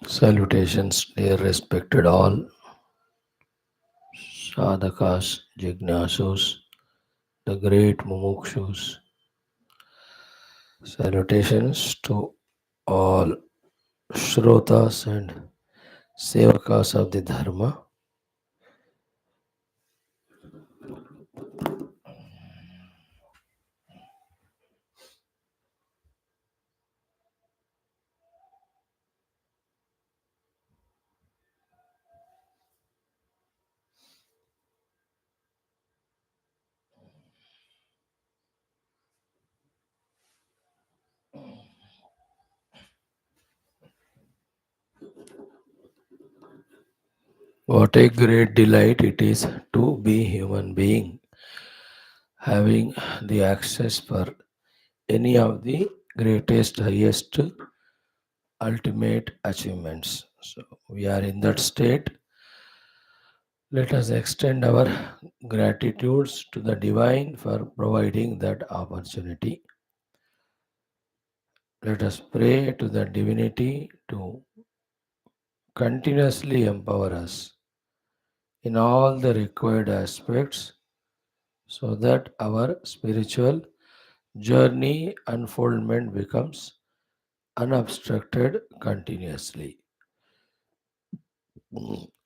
Salutations, dear respected all sadhakas, jignasus, the great mumukshus. Salutations to all shrotas and sevakas of the dharma. What a great delight it is to be human being, having the access for any of the greatest, highest, ultimate achievements. So we are in that state. Let us extend our gratitudes to the divine for providing that opportunity. Let us pray to the divinity to continuously empower us in all the required aspects so that our spiritual journey unfoldment becomes unobstructed continuously.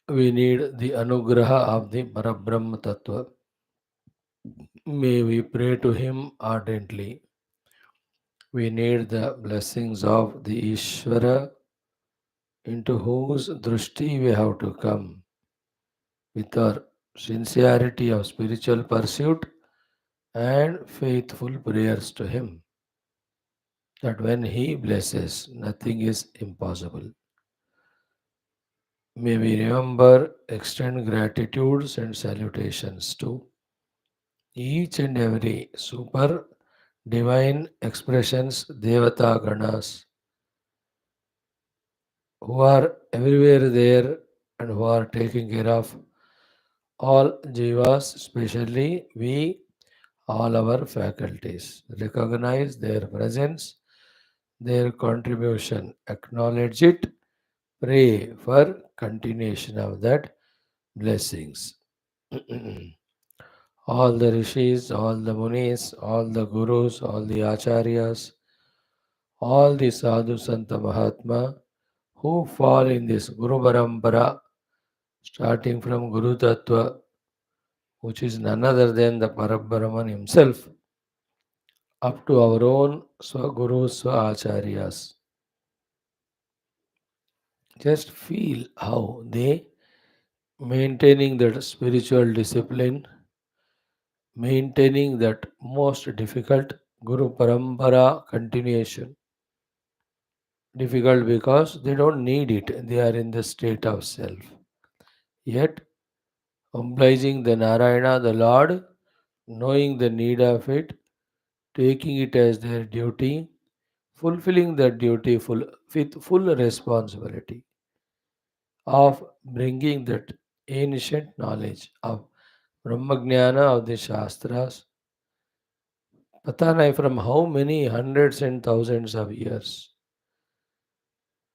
We need the anugraha of the Parabrahma Tattva. May we pray to him ardently. We need the blessings of the Ishvara into whose drushti we have to come with our sincerity of spiritual pursuit and faithful prayers to him. That when he blesses, nothing is impossible. May we remember, extend gratitudes and salutations to each and every super divine expressions, Devata Ganas, who are everywhere there and who are taking care of all jivas, especially we, all our faculties. Recognize their presence, their contribution, acknowledge it, pray for continuation of that blessings. All the rishis, all the munis, all the gurus, all the acharyas, all the sadhu santa mahatma who fall in this Guru Parampara, starting from Guru Tattva, which is none other than the Parabrahman himself, up to our own Swagurus, Swacharyas. Just feel how they maintaining that spiritual discipline, maintaining that most difficult Guru Parampara continuation. Difficult because they don't need it, they are in the state of self. Yet, obliging the Narayana, the Lord, knowing the need of it, taking it as their duty, fulfilling that duty with full responsibility of bringing that ancient knowledge of Brahmagnana of the Shastras, pata nahi from how many hundreds and thousands of years.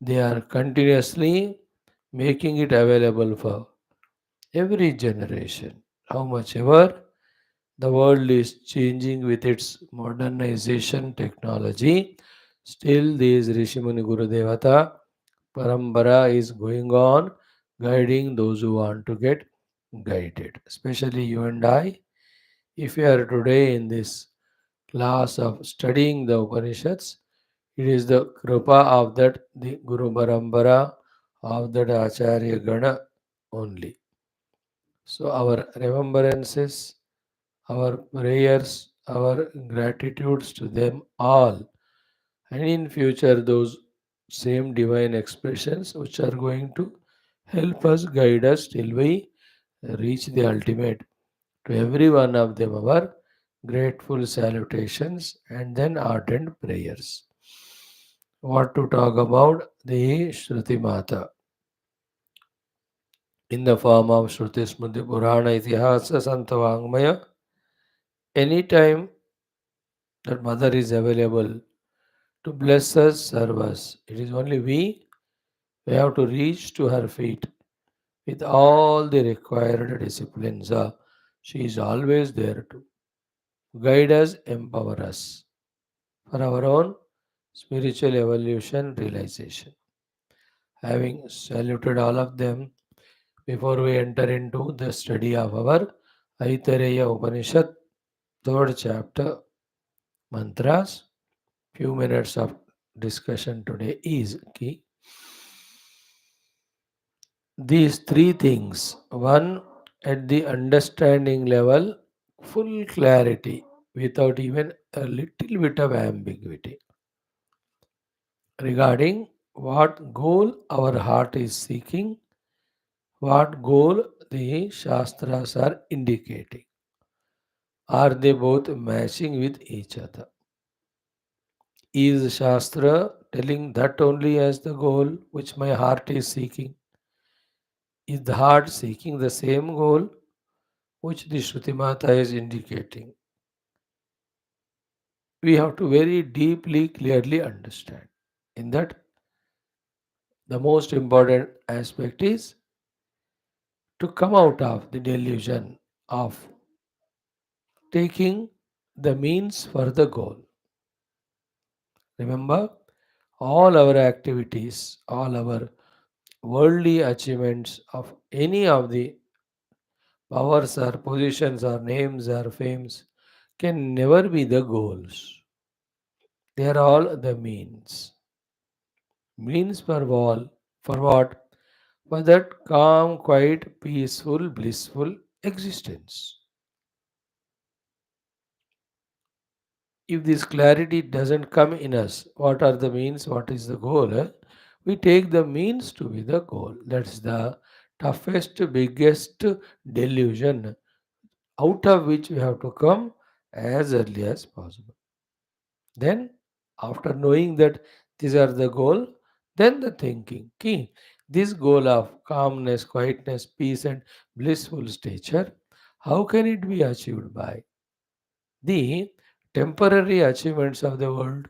They are continuously making it available for every generation. How much ever the world is changing with its modernization technology, still these Rishimuni Guru Devata Parambara is going on guiding those who want to get guided. Especially you and I, if you are today in this class of studying the Upanishads, it is the Kripa of that the Guru Parambara of that Acharya Gana only. So our remembrances, our prayers, our gratitudes to them all, and in future those same divine expressions which are going to help us, guide us till we reach the ultimate. To every one of them, our grateful salutations and then ardent prayers. What to talk about? The Shruti Mata in the form of Shruti Smriti Purana Itihasa Santavangmaya. Anytime that mother is available to bless us, serve us, it is only we have to reach to her feet with all the required disciplines. She is always there to guide us, empower us for our own spiritual evolution realization. Having saluted all of them, before we enter into the study of our Aitareya Upanishad, third chapter, mantras, few minutes of discussion today is key. These three things: one, at the understanding level, full clarity without even a little bit of ambiguity regarding what goal our heart is seeking, what goal the Shastras are indicating. Are they both matching with each other? Is Shastra telling that only as the goal which my heart is seeking? Is the heart seeking the same goal which the Shruti Mata is indicating? We have to very deeply, clearly understand. In that, the most important aspect is to come out of the delusion of taking the means for the goal. Remember, all our activities, all our worldly achievements of any of the powers or positions or names or fames can never be the goals. They are all the means. Means for all, for what? For that calm, quiet, peaceful, blissful existence. If this clarity doesn't come in us, what are the means, what is the goal? We take the means to be the goal. That's the toughest, biggest delusion out of which we have to come as early as possible. Then, after knowing that these are the goal, then the thinking. Key. This goal of calmness, quietness, peace, and blissful stature, how can it be achieved by the temporary achievements of the world?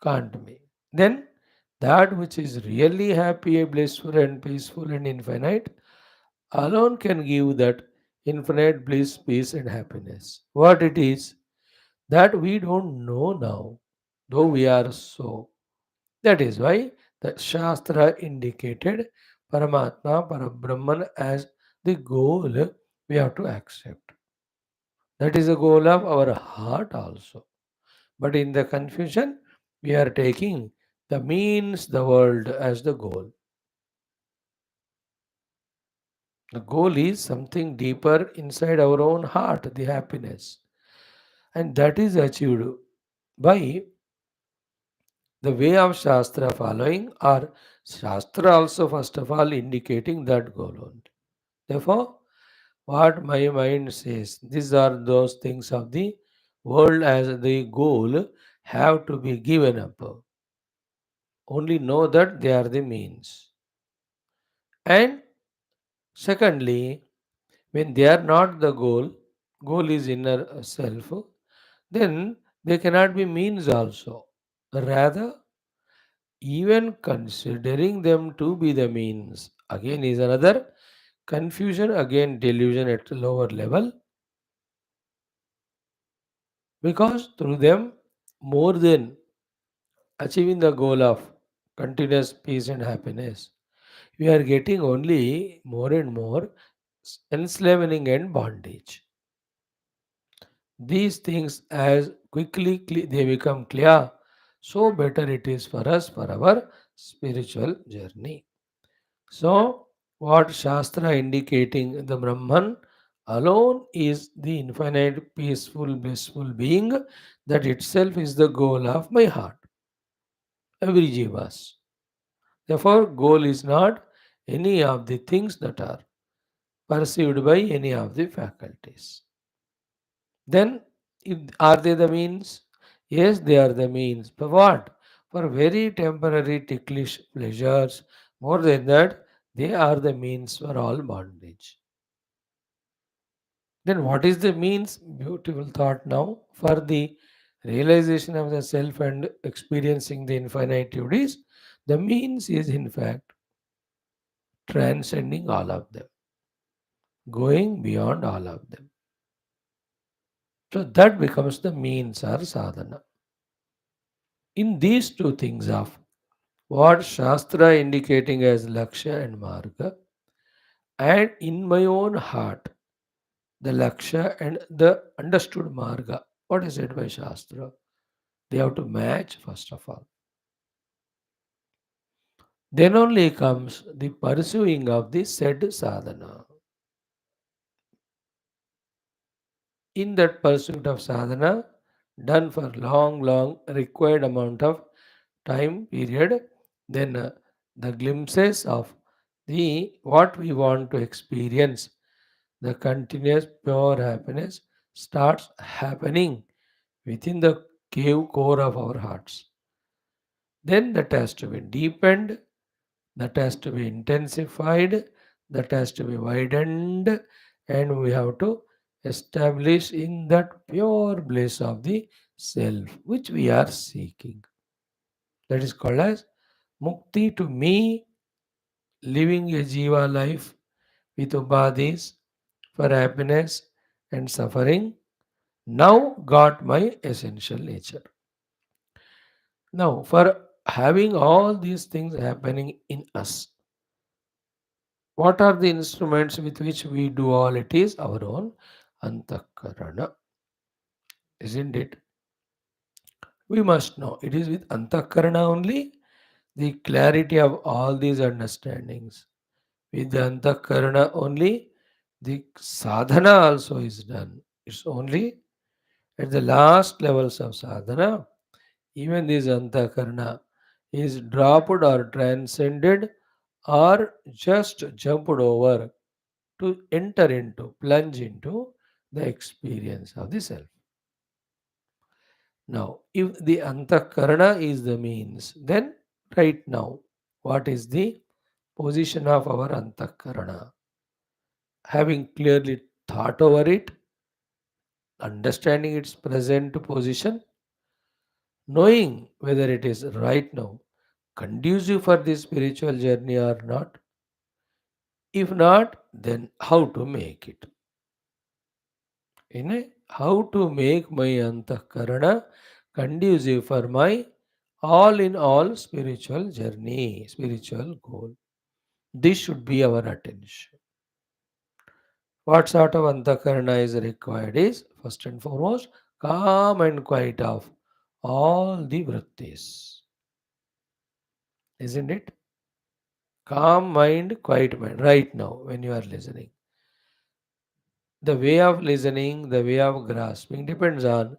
Can't be. Then, that which is really happy, blissful, and peaceful and infinite alone can give that infinite bliss, peace, and happiness. What it is that we don't know now, though we are so. That is why the Shastra indicated Paramatma, Parabrahman as the goal we have to accept. That is the goal of our heart also. But in the confusion, we are taking the means, the world as the goal. The goal is something deeper inside our own heart, the happiness. And that is achieved by the way of Shastra following, or Shastra also first of all indicating that goal only. Therefore, what my mind says, these are those things of the world as the goal have to be given up. Only know that they are the means. And secondly, when they are not the goal is inner self, then they cannot be means also. Rather, even considering them to be the means again is another confusion, again delusion at a lower level, because through them, more than achieving the goal of continuous peace and happiness, we are getting only more and more enslaving and bondage. These things, as quickly they become clear, so better it is for us for our spiritual journey. So, what Shastra indicating the Brahman alone is the infinite, peaceful, blissful being, that itself is the goal of my heart, every jivas. Therefore, goal is not any of the things that are perceived by any of the faculties. Then, are they the means? Yes, they are the means. For what? For very temporary ticklish pleasures. More than that, they are the means for all bondage. Then, what is the means? Beautiful thought now. For the realization of the self and experiencing the infinitude is the means is in fact transcending all of them, going beyond all of them. So that becomes the means or sadhana. In these two things of what Shastra indicating as Lakshya and Marga, and in my own heart, the Lakshya and the understood Marga. What is said by Shastra? They have to match first of all. Then only comes the pursuing of the said sadhana. In that pursuit of sadhana, done for long required amount of time period, then the glimpses of the what we want to experience, the continuous pure happiness starts happening within the cave core of our hearts. Then that has to be deepened, that has to be intensified, that has to be widened, and we have to establish in that pure bliss of the self which we are seeking. That is called as mukti. To me, living a jiva life with upadhis for happiness and suffering now got my essential nature. Now, for having all these things happening in us, what are the instruments with which we do all it is? Our own antakarana, isn't it? We must know it is with antakarana only the clarity of all these understandings. With the antakarana only, the sadhana also is done. It's only at the last levels of sadhana, even this antakarana is dropped or transcended or just jumped over to enter into, plunge into the experience of the self. Now, if the antakarana is the means, then right now, what is the position of our antakarana? Having clearly thought over it, understanding its present position, knowing whether it is right now conducive for this spiritual journey or not. If not, then how to make it? How to make my antakarana conducive for my all in all spiritual journey, spiritual goal. This should be our attention. What sort of antakarana is required is first and foremost calm and quiet of all the vrittis, isn't it? Calm mind, quiet mind. Right now, when you are listening, the way of listening, the way of grasping depends on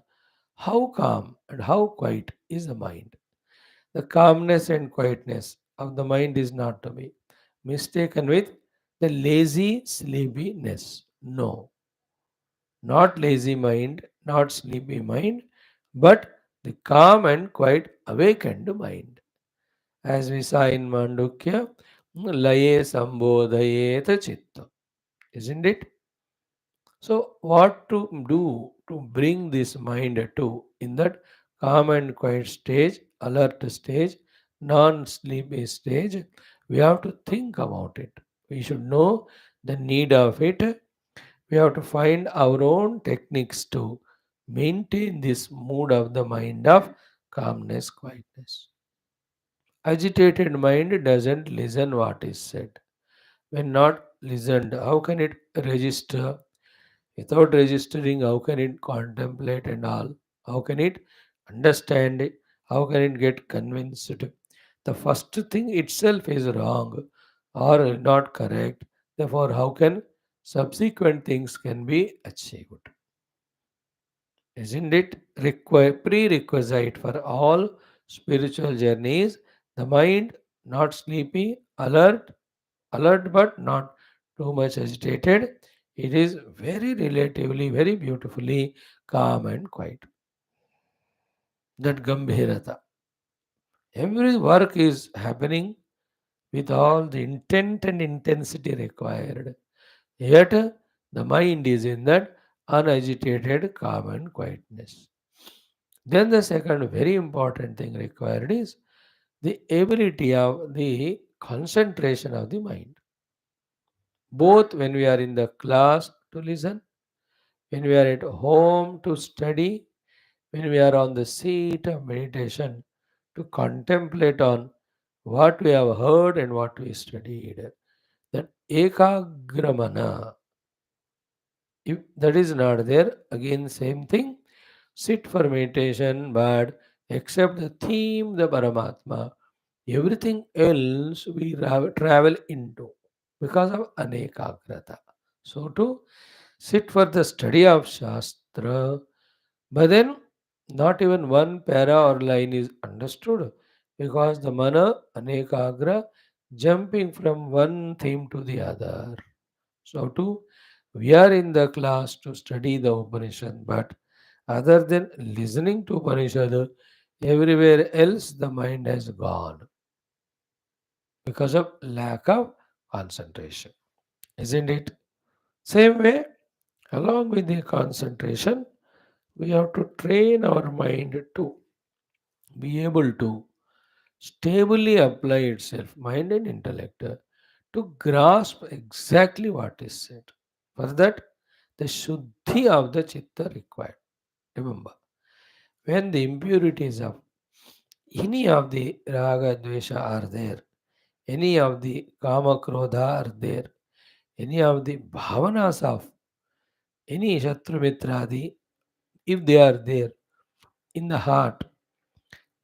how calm and how quiet is the mind. The calmness and quietness of the mind is not to be mistaken with the lazy sleepiness. No, not lazy mind, not sleepy mind, but the calm and quiet awakened mind. As we saw in Mandukya, laye sambodhayeta chitta. Isn't it? So, what to do to bring this mind to in that calm and quiet stage, alert stage, non sleepy stage? We have to think about it. We should know the need of it. We have to find our own techniques to maintain this mood of the mind of calmness, quietness. Agitated mind doesn't listen what is said. When not listened, how can it register? Without registering, how can it contemplate and all? How can it understand it? How can it get convinced? The first thing itself is wrong or not correct. Therefore, how can subsequent things can be achieved? Isn't it prerequisite for all spiritual journeys? The mind not sleepy, alert, alert but not too much agitated. It is very relatively, very beautifully calm and quiet. That Gambhirata. Every work is happening with all the intent and intensity required. Yet the mind is in that unagitated calm and quietness. Then the second very important thing required is the ability of the concentration of the mind. Both when we are in the class to listen, when we are at home to study, when we are on the seat of meditation to contemplate on what we have heard and what we studied. That ekagramana, if that is not there, again same thing. Sit for meditation, but except the theme, the Paramatma, everything else we travel into because of anekagrata. So to sit for the study of Shastra, but then not even one para or line is understood because the mana anekagra jumping from one theme to the other. So too, we are in the class to study the Upanishad, but other than listening to Upanishad, everywhere else the mind has gone because of lack of concentration. Isn't it? Same way, along with the concentration, we have to train our mind to be able to stably apply itself, mind and intellect, to grasp exactly what is said. For that, the Shuddhi of the Chitta required. Remember, when the impurities of any of the Raga Dvesha are there, any of the Kama Krodha are there, any of the Bhavanas of any Shatru Mitradi, if they are there in the heart,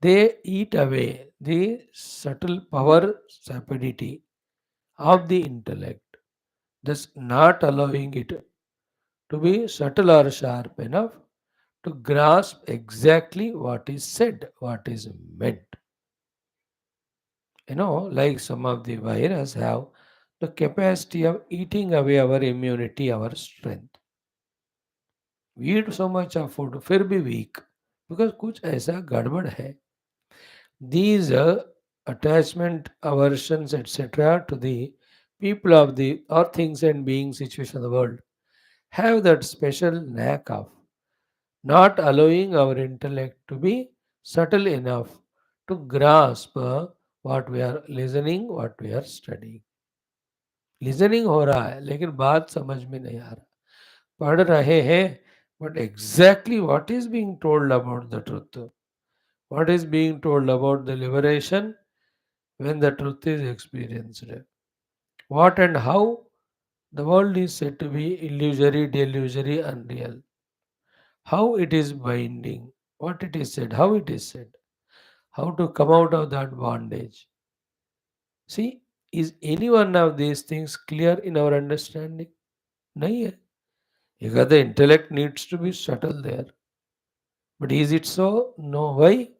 they eat away the subtle power sapidity of the intellect, thus not allowing it to be subtle or sharp enough to grasp exactly what is said, what is meant. Like some of the virus have the capacity of eating away our immunity, our strength. We eat so much of food, फिर भी weak, because कुछ ऐसा गड़बड़ है. These attachment, aversions, etc. to the people of the or things and beings, situation of the world have that special knack of not allowing our intellect to be subtle enough to grasp what we are listening, what we are studying. Listening हो रहा है लेकिन बात समझ में नहीं आ रहा. पढ़ रहे हैं but exactly what is being told about the truth, what is being told about the liberation when the truth is experienced, what and how the world is said to be illusory, delusory, unreal, how it is binding, what it is said, how it is said, how to come out of that bondage. See, is any one of these things clear in our understanding? नहीं है. Because the intellect needs to be subtle there. But is it so? No. Why?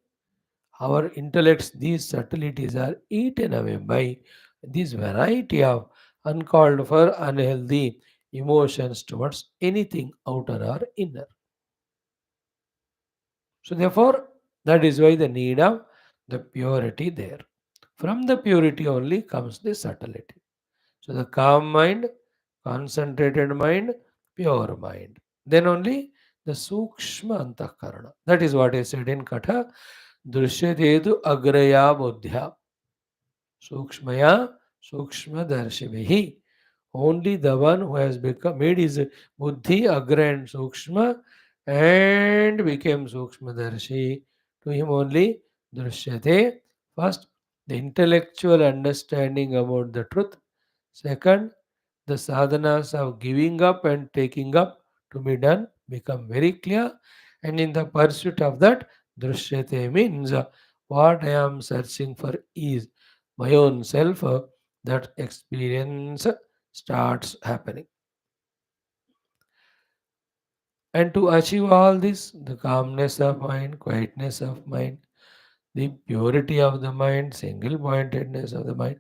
Our intellects, these subtleties are eaten away by this variety of uncalled for, unhealthy emotions towards anything outer or inner. So therefore, that is why the need of the purity there. From the purity only comes the subtlety. So the calm mind, concentrated mind, pure mind. Then only the sukshma antakarana. That is what is said in Katha. Drishyatedu agraya buddhya. Sukshmaya sukshma darshivihi. Only the one who has become made his buddhi agra and sukshma and became sukshma darshi. To him only drishyate. First, the intellectual understanding about the truth. Second, the sadhanas of giving up and taking up to be done become very clear. And in the pursuit of that, drishyate means what I am searching for is my own self. That experience starts happening. And to achieve all this, the calmness of mind, quietness of mind, the purity of the mind, single pointedness of the mind,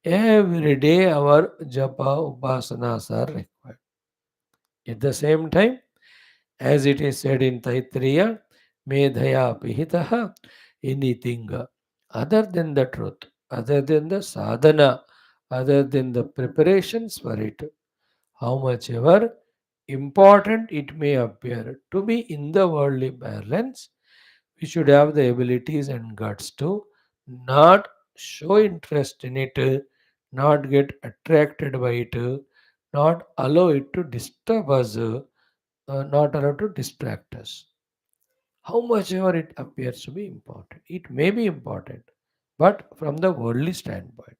Every day our japa upasanas are required. At the same time, as it is said in Taittiriya, Medhaya Pihitaha, anything other than the truth, other than the sadhana, other than the preparations for it, how much ever important it may appear to be in the worldly balance, we should have the abilities and guts to not show interest in it, not get attracted by it, not allow it to disturb us, not allow to distract us. How much ever it appears to be important, it may be important, but from the worldly standpoint,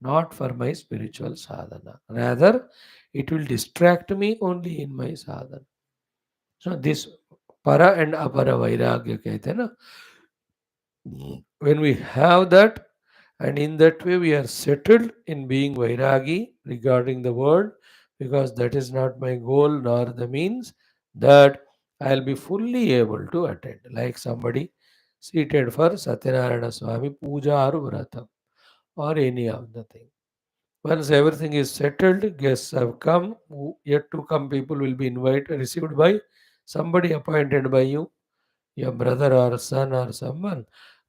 not for my spiritual sadhana. Rather, it will distract me only in my sadhana. So this para and apara vairagya कहते हैं ना, when we have that, and in that way we are settled in being vairagi regarding the world, because that is not my goal nor the means, that I'll be fully able to attend. Like somebody seated for Satyanarayana Swami Puja or Vrata or any of the thing. Once everything is settled, guests have come, yet to come people will be invited, received by somebody appointed by you, your brother or son or someone.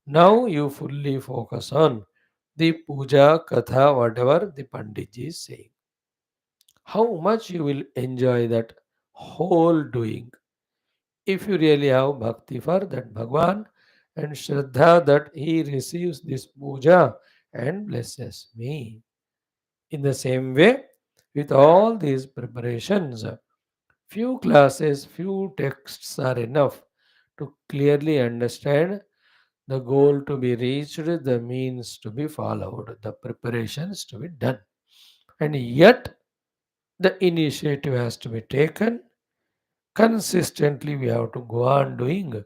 Now you fully focus on the puja, katha, whatever the Panditji is saying. How much you will enjoy that whole doing if you really have bhakti for that Bhagwan and Shraddha that he receives this puja and blesses me. In the same way, with all these preparations, few classes, few texts are enough to clearly understand the goal to be reached, the means to be followed, the preparations to be done. And yet, the initiative has to be taken. Consistently, we have to go on doing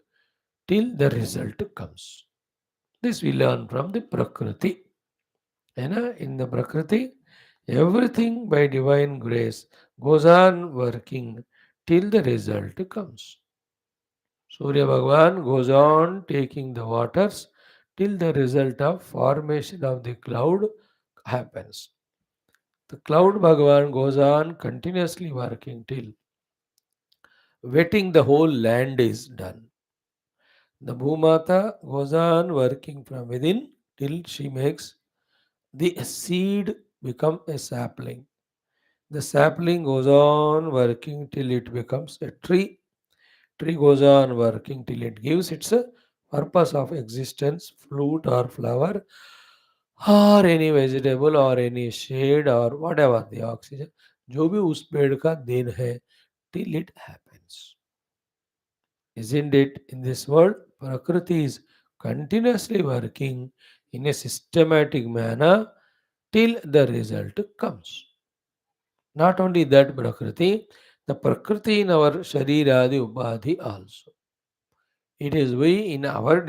till the result comes. This we learn from the Prakriti. In the Prakriti, everything by divine grace goes on working till the result comes. Surya Bhagavan goes on taking the waters till the result of formation of the cloud happens. The cloud Bhagavan goes on continuously working till wetting the whole land is done. The Bhumata goes on working from within till she makes the seed become a sapling. The sapling goes on working till it becomes a tree. Tree goes on working till it gives its purpose of existence, fruit or flower, or any vegetable or any shade or whatever the oxygen, जो भी उस पेड़ का then है, till it happens. Isn't it? In this world, Prakriti is continuously working in a systematic manner till the result comes. Not only that the Prakriti in our Shariradi Upadhi also. It is we in our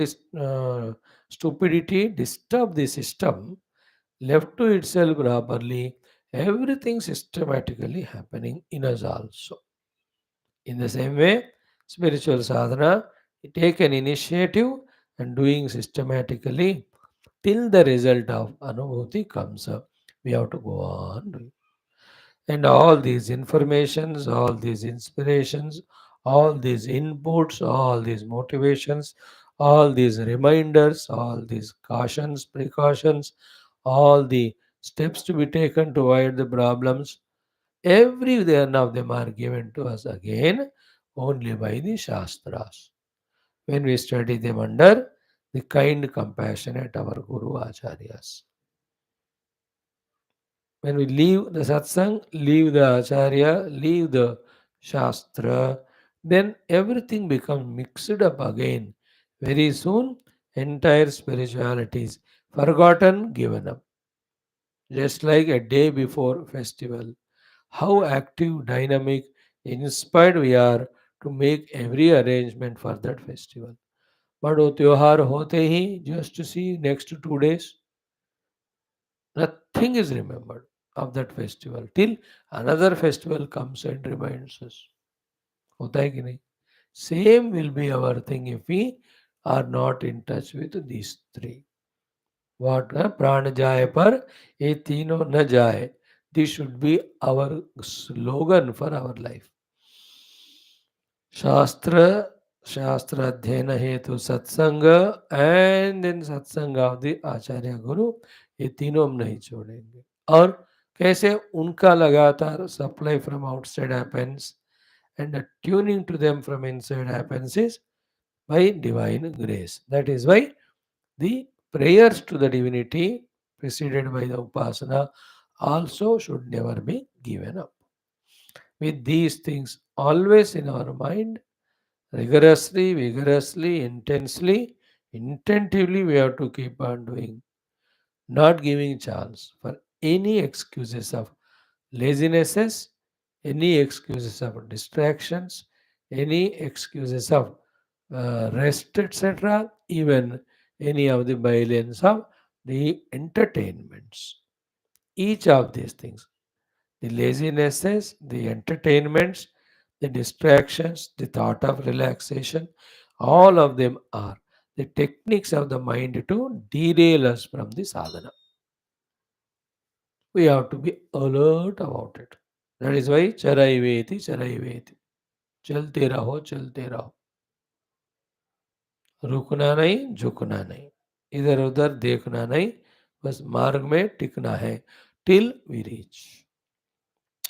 stupidity disturb the system, left to itself properly, everything systematically happening in us also. In the same way, spiritual sadhana, take an initiative and doing systematically till the result of anubhuti comes up. We have to go on doing. And all these informations, all these inspirations, all these inputs, all these motivations, all these reminders, all these cautions, precautions, all the steps to be taken to avoid the problems, every one of them are given to us again only by the Shastras. When we study them under the kind, compassionate our Guru Acharyas. When we leave the satsang, leave the acharya, leave the shastra, then everything becomes mixed up again. Very soon, entire spirituality is forgotten, given up. Just like a day before festival. How active, dynamic, inspired we are to make every arrangement for that festival. But वो त्योहार होते ही just to see next 2 days, nothing is remembered of that festival till another festival comes and reminds us. होता है कि नहीं? Same will be our thing if we are not in touch with these three. What प्राण जाए पर ये तीनों न जाए. This should be our slogan for our life. Shastra, Shastra Adhyayana Hetu Satsanga, and then Satsanga of the Acharya Guru. ये तीनों हम नहीं छोड़ेंगे. और कैसे उनका लगातार supply from outside happens and the tuning to them from inside happens is by divine grace. That is why the prayers to the divinity preceded by the upasana also should never be given up. With these things always in our mind, rigorously, vigorously, intensely, intentively, we have to keep on doing, not giving chance for any excuses of lazinesses, any excuses of distractions, any excuses of rest, etc., even any of the violence of the entertainments. Each of these things, the lazinesses, the entertainments, the distractions, the thought of relaxation, all of them are the techniques of the mind to derail us from the sadhana. We have to be alert about it. That is why charaiveti, charaiveti. चलते रहो, चलते रहो. रुकना नहीं, झुकना नहीं, इधर उधर देखना नहीं, बस मार्ग में टिकना है till we reach.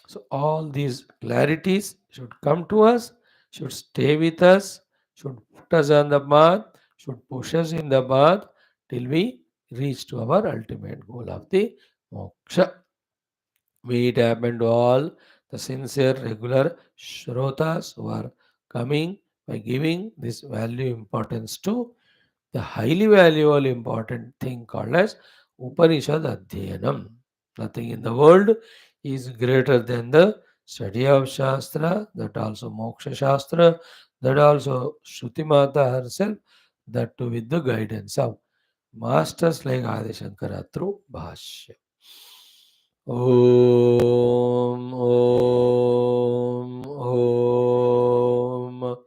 So all these clarities should come to us, should stay with us, should put us on the path, should push us in the path till we reach to our ultimate goal of the moksha. May it happen to all the sincere, regular shrotas who are coming by giving this value importance to the highly valuable important thing called as Upanishad Adhyayanam. Nothing in the world is greater than the study of Shastra, that also Moksha Shastra, that also Shruti Mata herself, that too with the guidance of masters like Adi Shankara through Bhashya. Om, Om, Om.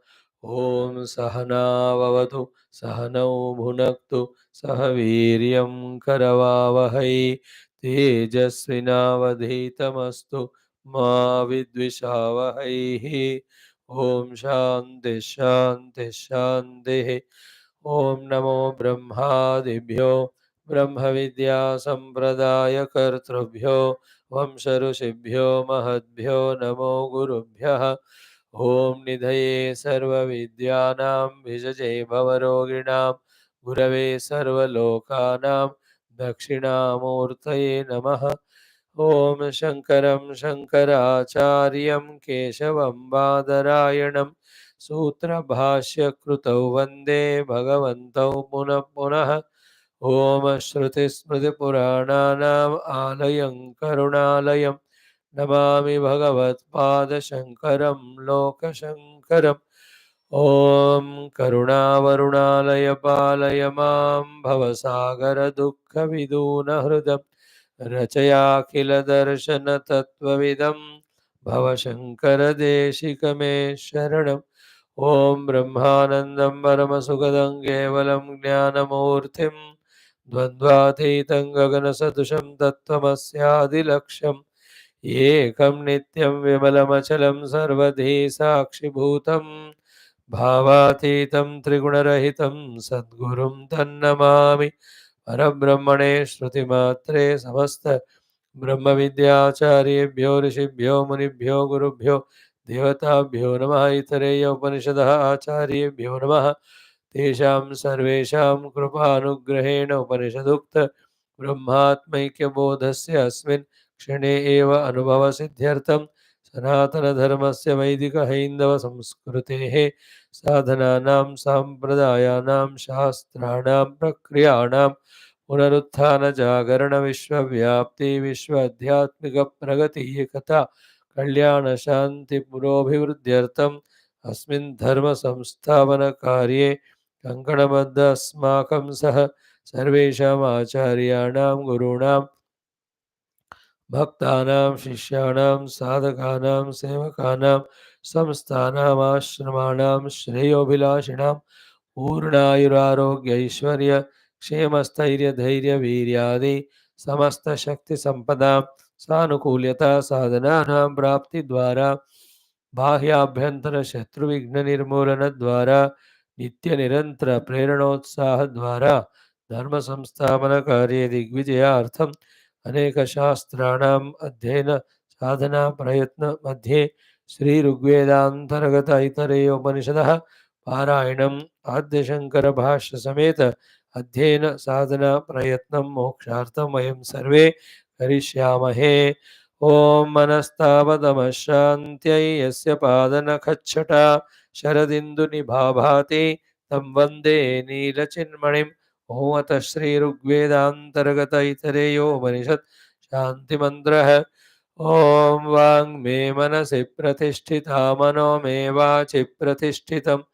Om Sahana Vavatu Sahanau Bhunaktu Sahaviryam Karavavahai Tejasvinavadhitamastu Ma Vidvishavahai. Om Shanti Shanti Shanti. Om Namo Brahmadibhyo Brahma Vidya Sampradaya Kartrubhyo Vamsharusibhyo Mahadbhyo Namo Gurubhyah. Om Nidhaye Sarva Vidyanam Vijaje Bhavaroginam Gurave Sarva Lokanam Dakshinamurtaye Namaha. Om Shankaram Shankaracharyam Keshavam Badarayanam Sutra Bhashya Krutau Vande Bhagavantau Punah Punah. Om Shruti Smriti Purananam Alayam Karunalayam Namami Bhagavat Pada Shankaram Loka Shankaram. Om Karuna Varunalaya Palaya Mam Bhavasagara Dukkha Viduna Hrudam Rachaya Kila Darshana Tattvavidam Bhavashankara Deshikame Sharanam. Om Brahmanandam Paramasukadam Kevalam Jnanamurthin Dvandvatītam Gaganasadusham Tattvamasyaadilaksham Ekam Nityam Vimalachalam Sarvadhi Sakshibhutam Bhavatitam Trigunarahitam Sadgurum Tannamami Parabrahmane Shruti Matre Samasta Brahma Vidyacharibhyo Rishibhyo Munibhyo Gurubhyo Devatabhyo Namaha Aitareya Upanishadaha Acharyebhyo Namaha Tesham Sarvesham Kripanugrahen Upanishadukta Brahmatmaikya Asmin Kshane Eva Anubhava Siddhyartam Sanatana Dharmasya Vaidika Haindava Samskrutehe Sadhananam Sampradayanam Shastranam Prakriyanam Punaruthana Jagarana Vishwavyapti Vishwadhyatmika Pragati Ekata Kalyana Shanti Purobhivrudyartam Asmin Dharma Samsthavana Karye Kankanabadha Asmakam Saha Sarvesham Acharyanam Gurunam Bhaktanam Shishyanam Sadhakanam Sevakanam Samsthanam Ashramanam Shreyobhilashinam Purnayurarogya Aishwarya क्षेमस्थैर्यधैर्यवीर्यादि समस्तशक्तिसम्पदा सानुकूल्यता साधनानां प्राप्तिद्वारा बाह्याभ्यन्तरशत्रुविघ्ननिर्मूलनद्वारा नित्यनिरन्तरप्रेरणोत्साहद्वारा धर्मसंस्थापनकार्ये दिग्विजयार्थम् अनेकशास्त्राणाम् अध्ययन साधना प्रयत्न मध्ये श्रीऋग्वेदान्तर्गत ऐतरेयोपनिषदः पारायणम् आद्यशङ्करभाष्य समेत अध्ययन साधना प्रयत्नं मोक्षार्थं वयं सर्वे करिष्यामहे। ॐ मनस्तावदमशान्त्यै यस्य पादनखच्छटा शरदिन्दुनिभाभाति तं वन्दे नीलचिन्मणिम्। ॐ अतः श्रीऋग्वेदान्तर्गत इतरेयोपनिषत् शान्तिमन्त्रः। ॐ वाङ्मे मनसि प्रतिष्ठिता मनो मे वाचि प्रतिष्ठितम्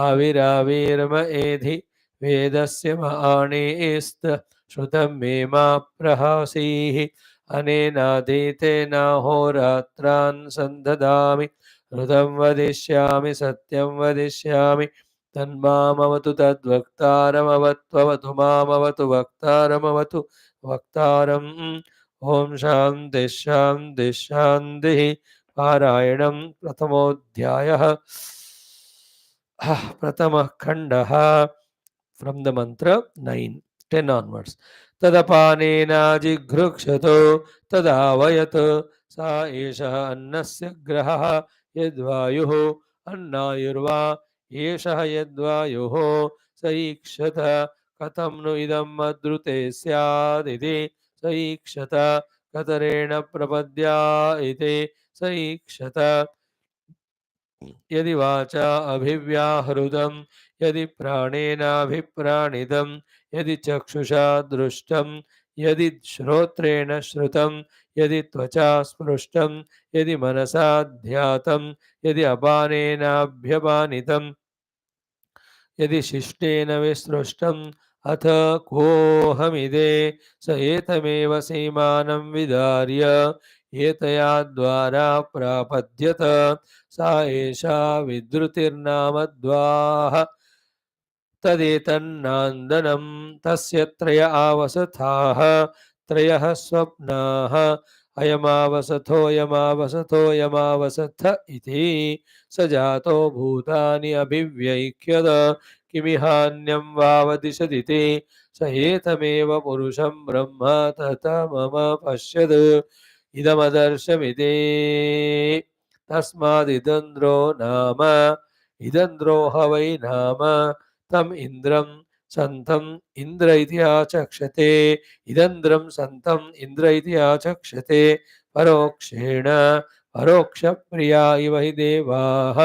आविराविर्म एधि वेदस्य माणिस्त श्रुतं मे मा प्रहासीः। अनेनाधीतेनाहोरात्रान् सन्ददामि ऋतं वदिष्यामि सत्यं वदिष्यामि तन्मामवतु तद्वक्तारमवत्ववतु मामवतु वक्तारमवतु वक्तारम्। ॐ शान्ति शान्ति शान्तिः। पारायणं प्रथमोऽध्यायः प्रथमः खण्डः from the mantra 9, 10 onwards. तदपानेनाजिघृक्षतो तदावयत् सा एषः अन्नस्य ग्रहः यद्वायुः अन्नायुर्वा एषः यद्वायुः स ईक्षत कथं नु इदम् अद्रुते स्यादिति स ईक्षत कतरेण प्रपद्या इति स ईक्षत यदि वाचा अभिव्याहृतं यदि प्राणेनाभिप्राणितं यदि चक्षुषा दृष्टं यदि श्रोत्रेण श्रुतं यदि त्वचा स्पृष्टं यदि मनसा ध्यातं यदि अपानेनाभ्यपानितं यदि शिष्टेन विसृष्टम् अथ कोऽहमिदे स एतमेव सीमानं विदार्य एतया द्वारा प्रापद्यत सा एषा विद्रुतिर्नामद्वाः तदेतन्नान्दनं तस्य त्रय आवसथाः त्रयः स्वप्नाः अयमावसथोऽयमावसथोऽयमावसथ इति स जातो भूतानि अभिव्यैक्यद किमिहान्यं वावदिशदिति स एतमेव पुरुषं ब्रह्म ततमम पश्यद् इदमदर्शमिति तस्मादिदन्द्रो नाम इदन्द्रो ह वै नाम तम इंद्रम संतम इंद्र इति आचक्षते इदन्द्रं संतम इंद्र इति आचक्षते परोक्षेण परोक्षप्रिया इव हि देवाः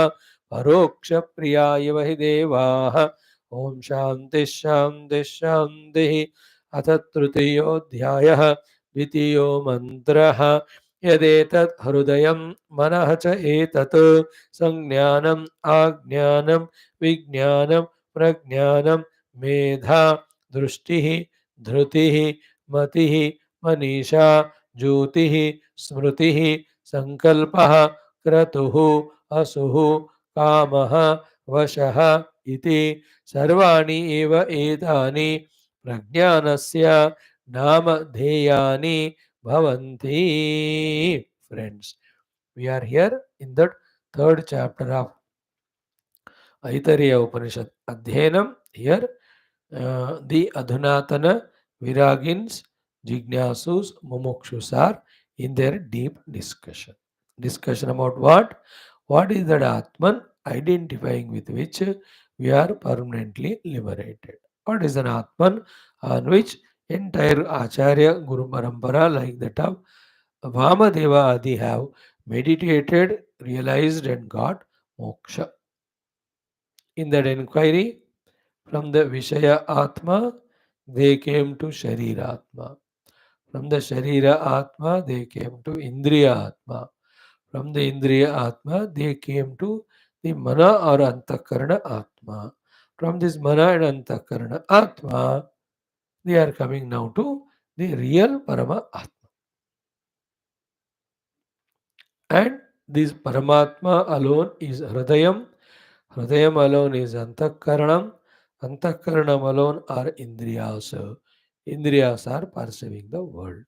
परोक्षप्रिया इव हि देवाः। ओम शांति शांति शांतिः। अथ तृतीयोऽध्यायः द्वितीयो मन्त्रः। यदेतत् हृदयं मनः च एतत् संज्ञानम् आज्ञानं विज्ञानं प्रज्ञानं मेधा दृष्टिः धृतिः मतिः मनीषा ज्योतिः स्मृतिः संकल्पः क्रतुः असुः कामः वशः इति सर्वाणि एव एतानि प्रज्ञानस्य नामधेयानि bhavanti. Friends, we are here in the third chapter of Aitareya Upanishad. Adhyanam here, the Adhunatana Viragins, Jignasus, Mumukshus are in their deep discussion. Discussion about what? What is that Atman identifying with which we are permanently liberated? What is an Atman on which entire Acharya Guru Parampara like that of Vamadeva Adi have meditated, realized and got moksha? In that inquiry, from the Vishaya Atma, they came to Sharira Atma. From the Sharira Atma, they came to Indriya Atma. From the Indriya Atma, they came to the Mana or Antakarana Atma. From this Mana and Antakarana Atma, they are coming now to the real Parama Atma. And this Paramatma alone is Hridayam. Hridayam alone is Antakaranam. Antakaranam alone are Indriyas. Indriyas are perceiving the world.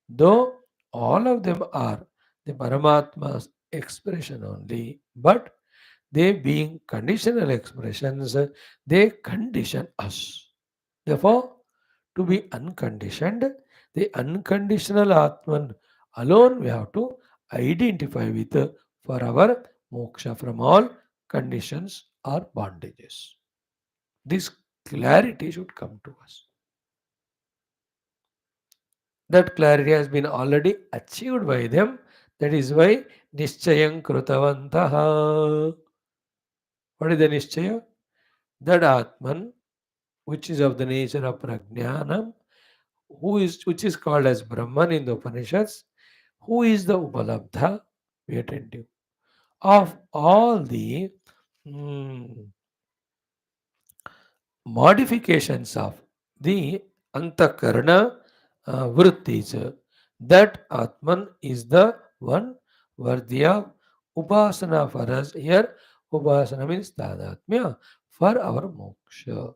Though all of them are the Paramatma's expression only, but they being conditional expressions, they condition us. Therefore, to be unconditioned, the unconditional Atman alone we have to identify with for our moksha from all conditions or bondages. This clarity should come to us. That clarity has been already achieved by them. That is why Nischayam Krutavantaha. What is the Nischaya? That Atman, which is of the nature of Prajnanam, which is called as Brahman in the Upanishads, who is the Upalabdha, be attentive, of all the mm, modifications of the Antakarana vrittis. That Atman is the one worthy of Upasana for us. Here, Upasana means Tadatmya for our moksha.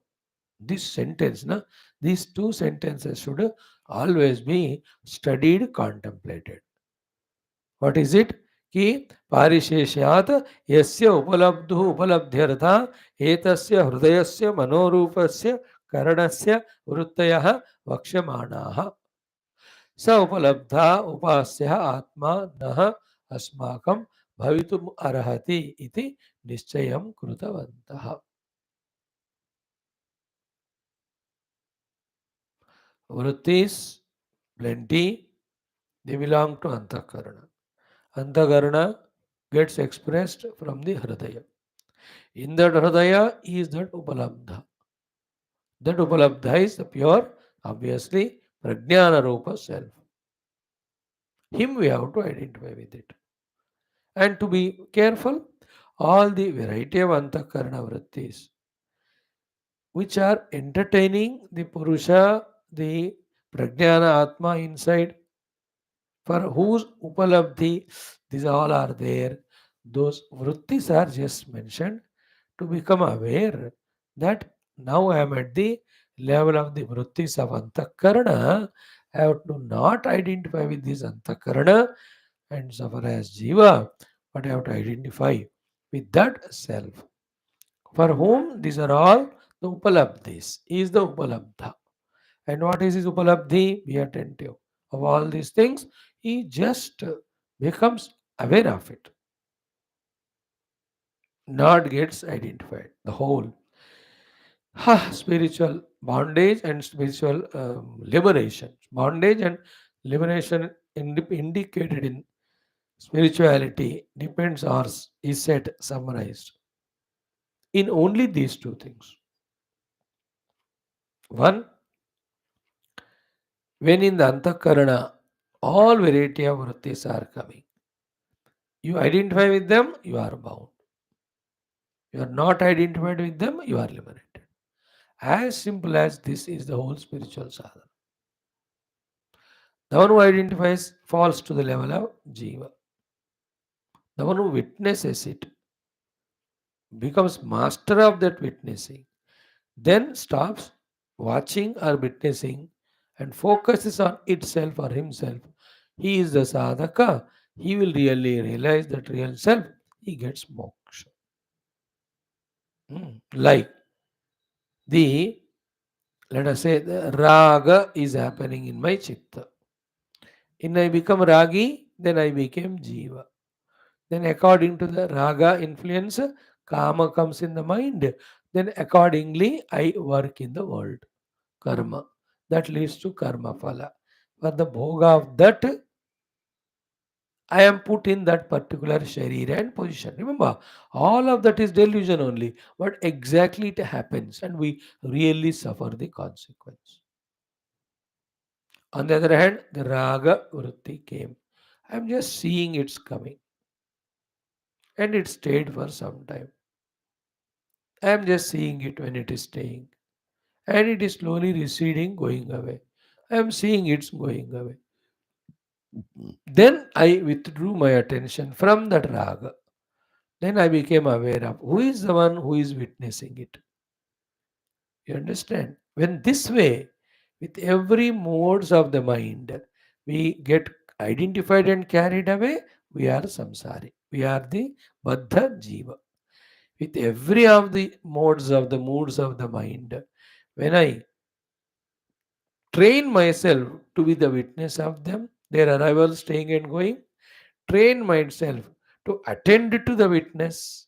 This sentence, na, these two sentences should always be studied, contemplated. What is it? कि पारिशेष्यात् यस्य उपलब्धु उपलब्ध्यर्था एतस्य हृदयस्य मनोरूपस्य करणस्य वृत्तयः वक्ष्यमाणाः स उपलब्धा उपास्यः आत्मा नः अस्माकं भवितुम् अर्हति इति निश्चयं कृतवन्तः. Vrittis, plenty, they belong to Antakarana. Antakarana gets expressed from the Hridaya. In that Hridaya is that Upalabdha. That Upalabdha is the pure, obviously, Prajnana Rupa self. Him we have to identify with it. And to be careful, all the variety of Antakarana Vrittis, which are entertaining the Purusha, the Prajnana Atma inside, for whose upalabdhi these all are there. Those vrittis are just mentioned to become aware that now I am at the level of the vrittis of antakarana. I have to not identify with this antakarana and suffer as jiva, but I have to identify with that self. For whom these are all the upalabdhis, is the upalabdha. And what is his upalabdhi? Be attentive. Of all these things, he just becomes aware of it, not gets identified. The whole spiritual bondage and spiritual liberation. Bondage and liberation indicated in spirituality depends or is said summarized in only these two things. One, when in the antakarana, all variety of vrittis are coming. You identify with them, you are bound. You are not identified with them, you are liberated. As simple as this is the whole spiritual sadhana. The one who identifies falls to the level of jiva. The one who witnesses it becomes master of that witnessing, then stops watching or witnessing and focuses on itself or himself. He is the sadhaka. He will really realize that real self. He gets moksha. Like the, let us say, the raga is happening in my chitta. In I become ragi, then I became jiva. Then according to the raga influence, kama comes in the mind. Then accordingly, I work in the world. Karma. That leads to karma phala. For the bhoga of that, I am put in that particular sharira and position. Remember, all of that is delusion only. But exactly it happens and we really suffer the consequence. On the other hand, the raga vritti came. I am just seeing it's coming. And it stayed for some time. I am just seeing it when it is staying. And it is slowly receding, going away. I am seeing it's going away. Then I withdrew my attention from that raga. Then I became aware of who is the one who is witnessing it. You understand? When this way, with every modes of the mind, we get identified and carried away, we are samsari. We are the baddha jiva. With every of the modes of the moods of the mind, when I train myself to be the witness of them, their arrival, staying and going, train myself to attend to the witness,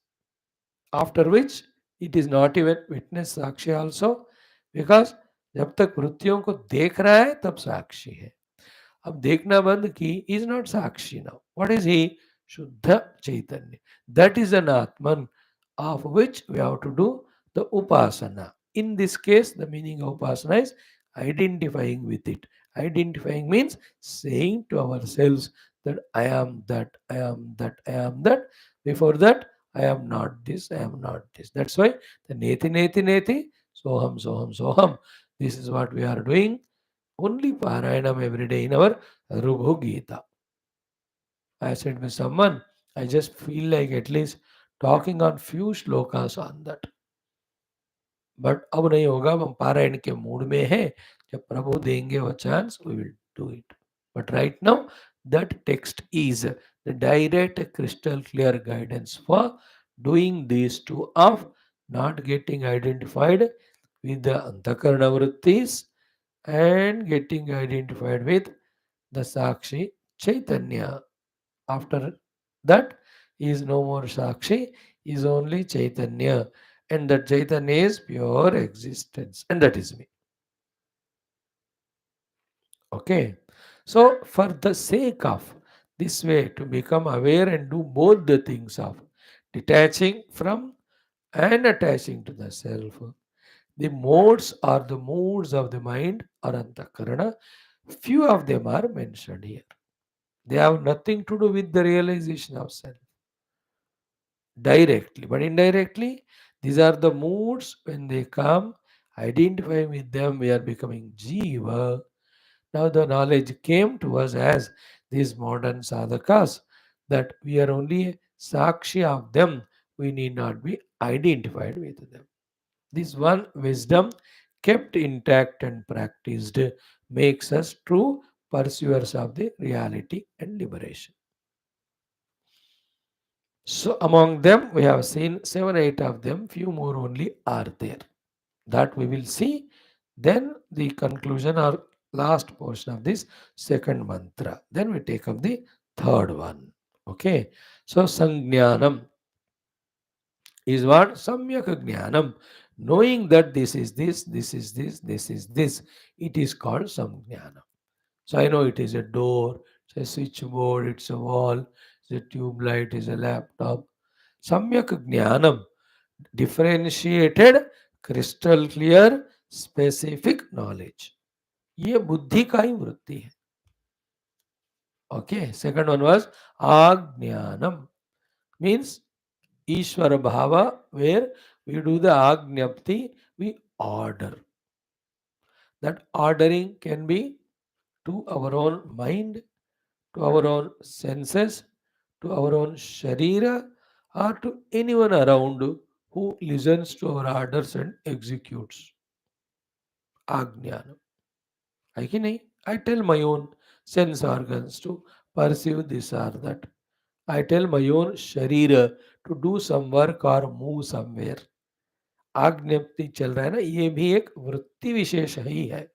after which it is not even witness Sakshi also, because जब तक वृत्तियों को देख रहा है तब साक्षी है. अब देखना बंद की, is not Sakshi now. What is he? शुद्ध चैतन्य. That is an Atman, of which we have to do the upasana. In this case, the meaning of upasana is identifying with it. Identifying means saying to ourselves that I am that, I am that, I am that. Before that, I am not this, I am not this. That's why the neti neti neti, soham soham soham. This is what we are doing. Only Parayanam every day in our Rubhu Gita. I said with someone, I just feel like at least talking on few shlokas on that. But अब नहीं होगा, हम पारायण के mood में हैं. जब प्रभु देंगे वो chance, we will do it. But right now that text is the direct crystal clear guidance for doing these two of not getting identified with the antakarana vrittis and getting identified with the Sakshi Chaitanya. After that is no more Sakshi, is only Chaitanya. And that Chaitanya is pure existence. And that is me. Okay. So, for the sake of this way to become aware and do both the things of detaching from and attaching to the self, the modes or the moods of the mind or antakarana, few of them are mentioned here. They have nothing to do with the realization of self directly, but indirectly, these are the moods when they come. Identifying with them, we are becoming jiva. Now, the knowledge came to us as these modern sadhakas that we are only sakshi of them, we need not be identified with them. This one wisdom, kept intact and practiced, makes us true pursuers of the reality and liberation. So among them, we have seen 7, 8 of them, few more only are there. That we will see. Then the conclusion or last portion of this second mantra. Then we take up the third one. Okay. So Sangnyanam is what? Samyak Jnanam. Knowing that this is this, this is this, this is this. It is called Samgnyanam. So I know it is a door, it's a switchboard, it's a wall, it's a tube light, it's a laptop. Samyak Jnanam, differentiated, crystal clear, specific knowledge. ये बुद्धि का ही वृत्ति है. Okay, second one was Ajnanam, means Ishvara Bhava, where we do the Ajnapti, we order. That ordering can be to our own mind, to our own senses, to our own sharira, or to anyone around who listens to our orders and executes. Ajnana. I can I tell my own sense organs to perceive this or that. I tell my own sharira to do some work or move somewhere. आज्ञप्ति चल रहा है ना, ये भी एक वृत्ति विशेष ही है.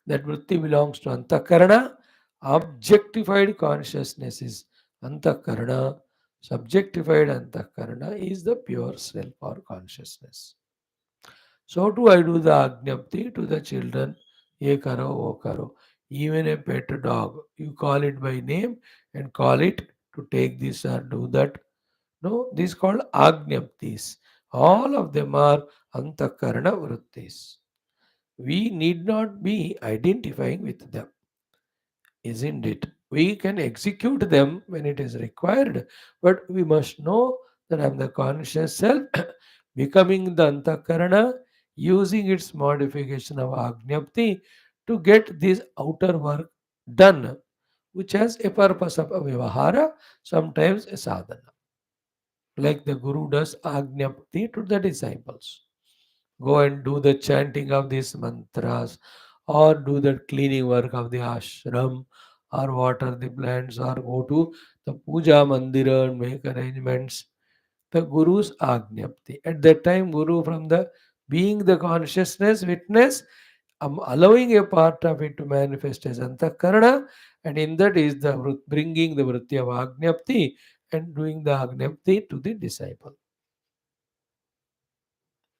That vritti belongs to antakarana. Objectified consciousness is antakarana. Subjectified antakarana is the pure self or consciousness. So do I do the ajnapti to the children. Ye karo, wo karo. Even a pet dog, you call it by name and call it to take this or do that. No, this is called ajnaptis. All of them are antakarana vrittis. We need not be identifying with them, isn't it? We can execute them when it is required, but we must know that I am the conscious self becoming the antakarana, using its modification of Ajnapti to get this outer work done, which has a purpose of a vivahara, sometimes a sadhana. Like the Guru does Ajnapti to the disciples. go and do the chanting of these mantras, or do the cleaning work of the ashram, or water the plants, or go to the puja mandira and make arrangements. The Guru's Ajnapti. At that time, Guru, from the being the consciousness witness, allowing a part of it to manifest as Antakarana, and in that is the bringing the Vritti of Ajnapti and doing the Ajnapti to the disciple.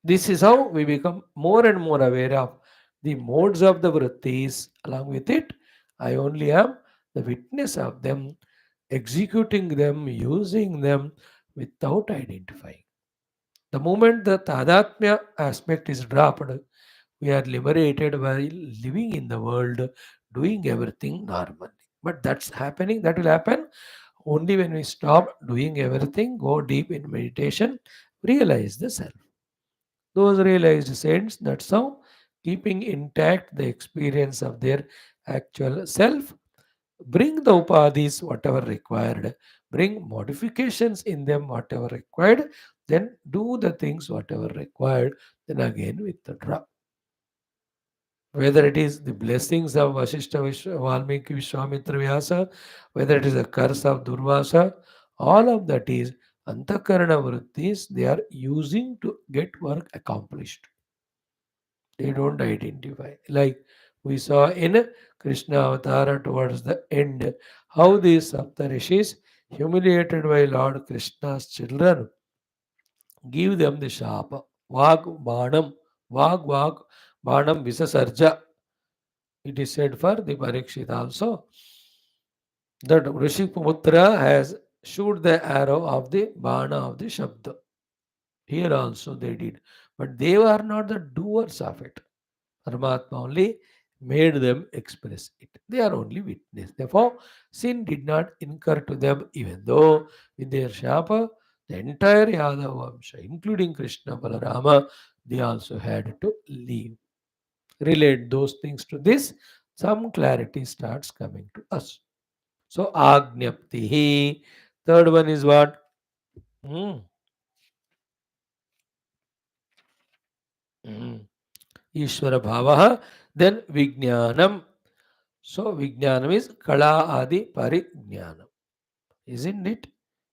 This is how we become more and more aware of the modes of the Vrittis. Along with it, I only am the witness of them, executing them, using them without identifying. The moment the Tadatmya aspect is dropped, we are liberated while living in the world, doing everything normally. But that's happening, that will happen only when we stop doing everything, go deep in meditation, realize the self. Those realized saints, that's how, keeping intact the experience of their actual self, bring the upadhis whatever required, bring modifications in them whatever required, then do the things whatever required, then again withdraw. Whether it is the blessings of Valmiki Vishwamitra Vyasa, whether it is a curse of Durvasa, all of that is Antakarana Vrittis they are using to get work accomplished. They don't identify. Like we saw in Krishna Avatar towards the end, how these Saptarishis, humiliated by Lord Krishna's children, give them the shapa. Vag Banam, Vag Banam Visasarja. It is said for the Parikshit also that Rishiputra has shoot the arrow of the Bana of the Shabda. Here also they did. But they were not the doers of it. Paramatma only made them express it. They are only witness. Therefore, sin did not incur to them, even though with their shapa, the entire Yadav Vamsha, including Krishna, Balarama, they also had to leave. Relate those things to this, some clarity starts coming to us. So, Agnyaptihi. Third one is what? Hmm. Hmm. Ishvara Bhavaha. Then Vijnanam. So Vijnanam is Kala Adi Parijnanam. Isn't it?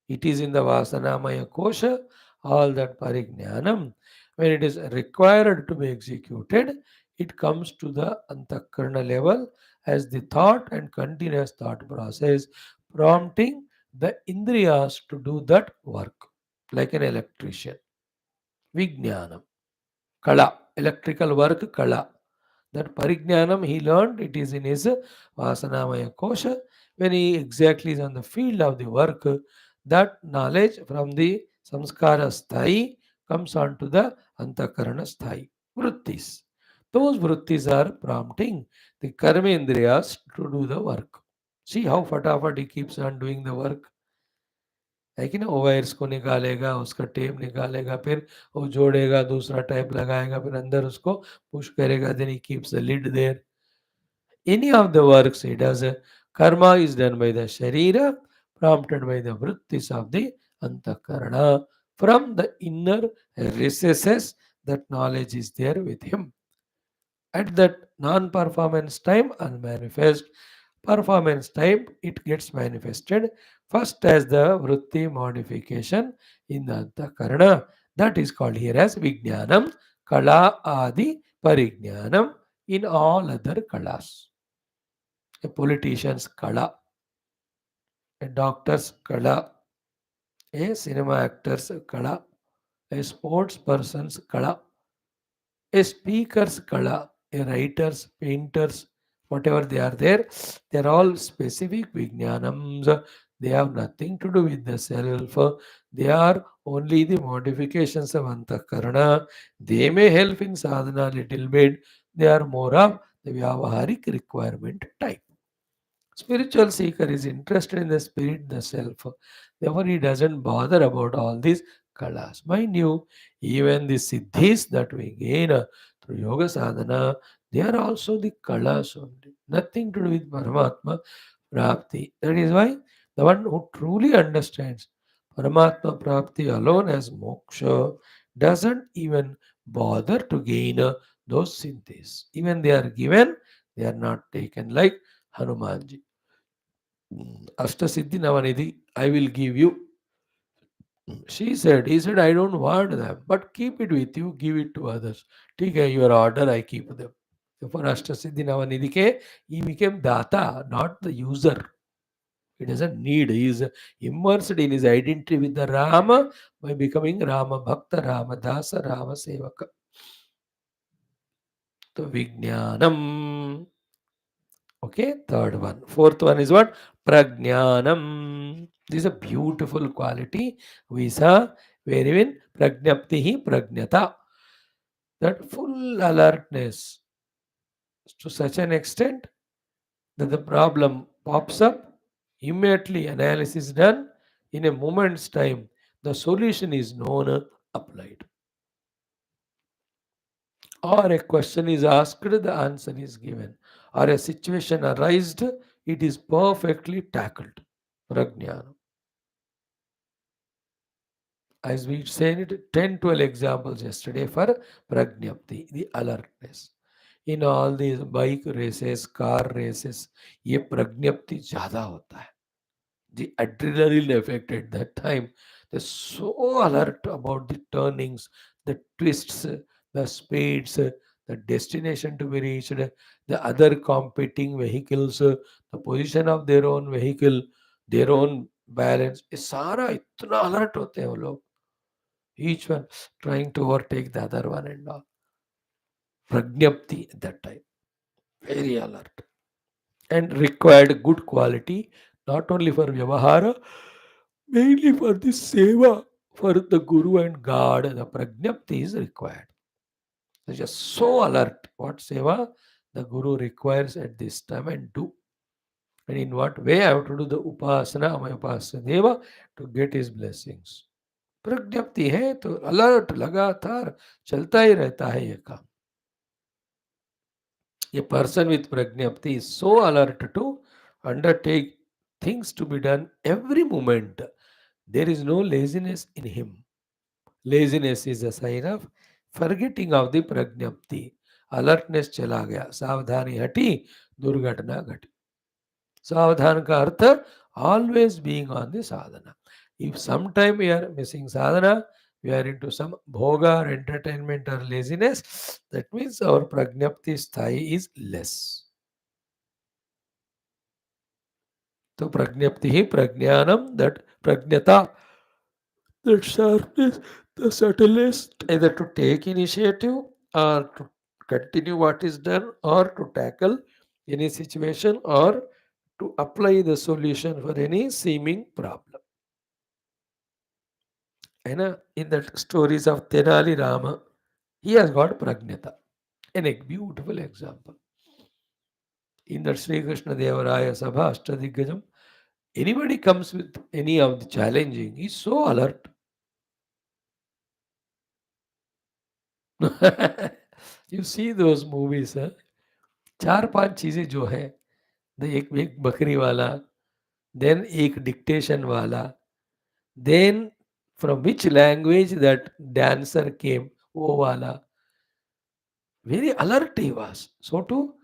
It is in the Vasanamaya Kosha, all that Parijnanam. When it is required to be executed, it comes to the Antakarana level as the thought and continuous thought process, prompting the Indriyas to do that work, like an electrician. Vijnanam. Kala. Electrical work, Kala. That Parijnanam he learned, it is in his Vasanamaya Kosha. When he exactly is on the field of the work, that knowledge from the Samskara Sthai comes on to the Antakarana Sthai. Vrittis. Those vrittis are prompting the Karmendriyas to do the work. See how fatafat he keeps on doing the work. है कि ना wires को निकालेगा उसका tape निकालेगा फिर वो जोड़ेगा दूसरा टाइप लगाएगा फिर अंदर उसको पुश करेगा then he keeps the lid there any of the works he does karma is done by the sharira prompted by the vrittis of the antakarana from the inner recesses that knowledge is there with him at that non-performance time unmanifest performance time it gets manifested first as the vritti modification in the antakarana that is called here as vijnanam kala adi parijnanam in all other kalas a politician's kala a doctor's kala a cinema actor's kala a sports person's kala a speaker's kala, a writer's, painters, whatever they are there, they are all specific vijnanams. They have nothing to do with the self. They are only the modifications of antakarana. They may help in sadhana a little bit. They are more of the vyavaharik requirement type. Spiritual seeker is interested in the spirit, the self. Therefore, he doesn't bother about all these kalas. Mind you, even the siddhis that we gain through yoga sadhana, they are also the kalas only. Nothing to do with Paramatma Prapti. That is why the one who truly understands Paramatma Prapti alone as moksha doesn't even bother to gain those synths. Even they are given, they are not taken. Like Hanumanji. Ashtasiddhi Navanidhi, I will give you. He said, I don't want them, but keep it with you, give it to others. Take your order, I keep them. So for Ashtasiddhi Navanidhi, he became Data, not the user. He doesn't need, he is immersed in his identity with the Rama by becoming Rama Bhakta, Rama Dasa, Rama Sevaka. So Vijnanam. Okay, third one. Fourth one is what? Prajnanam. This is a beautiful quality we saw wherein Prajnaptihi Prajnata. That full alertness to such an extent that the problem pops up, immediately analysis done, in a moment's time, the solution is known, applied. Or a question is asked, the answer is given. Or a situation arised, it is perfectly tackled. Prajnana. As we said, 10, 12 examples yesterday for Prajnapti, the alertness. In all these bike races, car races, ये प्रज्ञप्ति ज़्यादा होता है. The adrenaline effect at that time, they're so alert about the turnings, the twists, the speeds, the destination to be reached, the other competing vehicles, the position of their own vehicle, their own balance. ये सारा इतना alert होते हैं वो लोग. Each one trying to overtake the other one and all. Pragnapti at that time. Very alert. And required good quality, not only for Vyavahara, mainly for the Seva, for the Guru and God. The Pragnapti is required. They're just so alert. What Seva the Guru requires at this time and do. And in what way I have to do the Upasana, my Upasana Deva to get his blessings. प्रज्ञप्ति है तो alert लगातार चलता ही रहता है ये काम. A person with prajnapti is so alert to undertake things to be done every moment. There is no laziness in him. Laziness is a sign of forgetting of the prajnapti. Alertness चला गया, सावधानी हटी, दुर्घटना घटी. सावधान का अर्थ always being on the sadhana. If sometime we are missing sadhana, we are into some bhoga or entertainment or laziness, that means our pragnapti sthai is less. So pragnapti hi prajnanam, that prajnata, that sharpness, the subtlest, either to take initiative or to continue what is done or to tackle any situation or to apply the solution for any seeming problem. And in the stories of Tenali Rama, he has got Pragnata. And a beautiful example. In that Sri Krishna Devaraya Sabha Ashtadigajam, anybody comes with any of the challenging, he's so alert. You see those movies, huh? चार पांच चीजें जो है, एक बकरी वाला, then एक dictation वाला, then from which language that dancer came, वो वाला. Very alert he was. So too,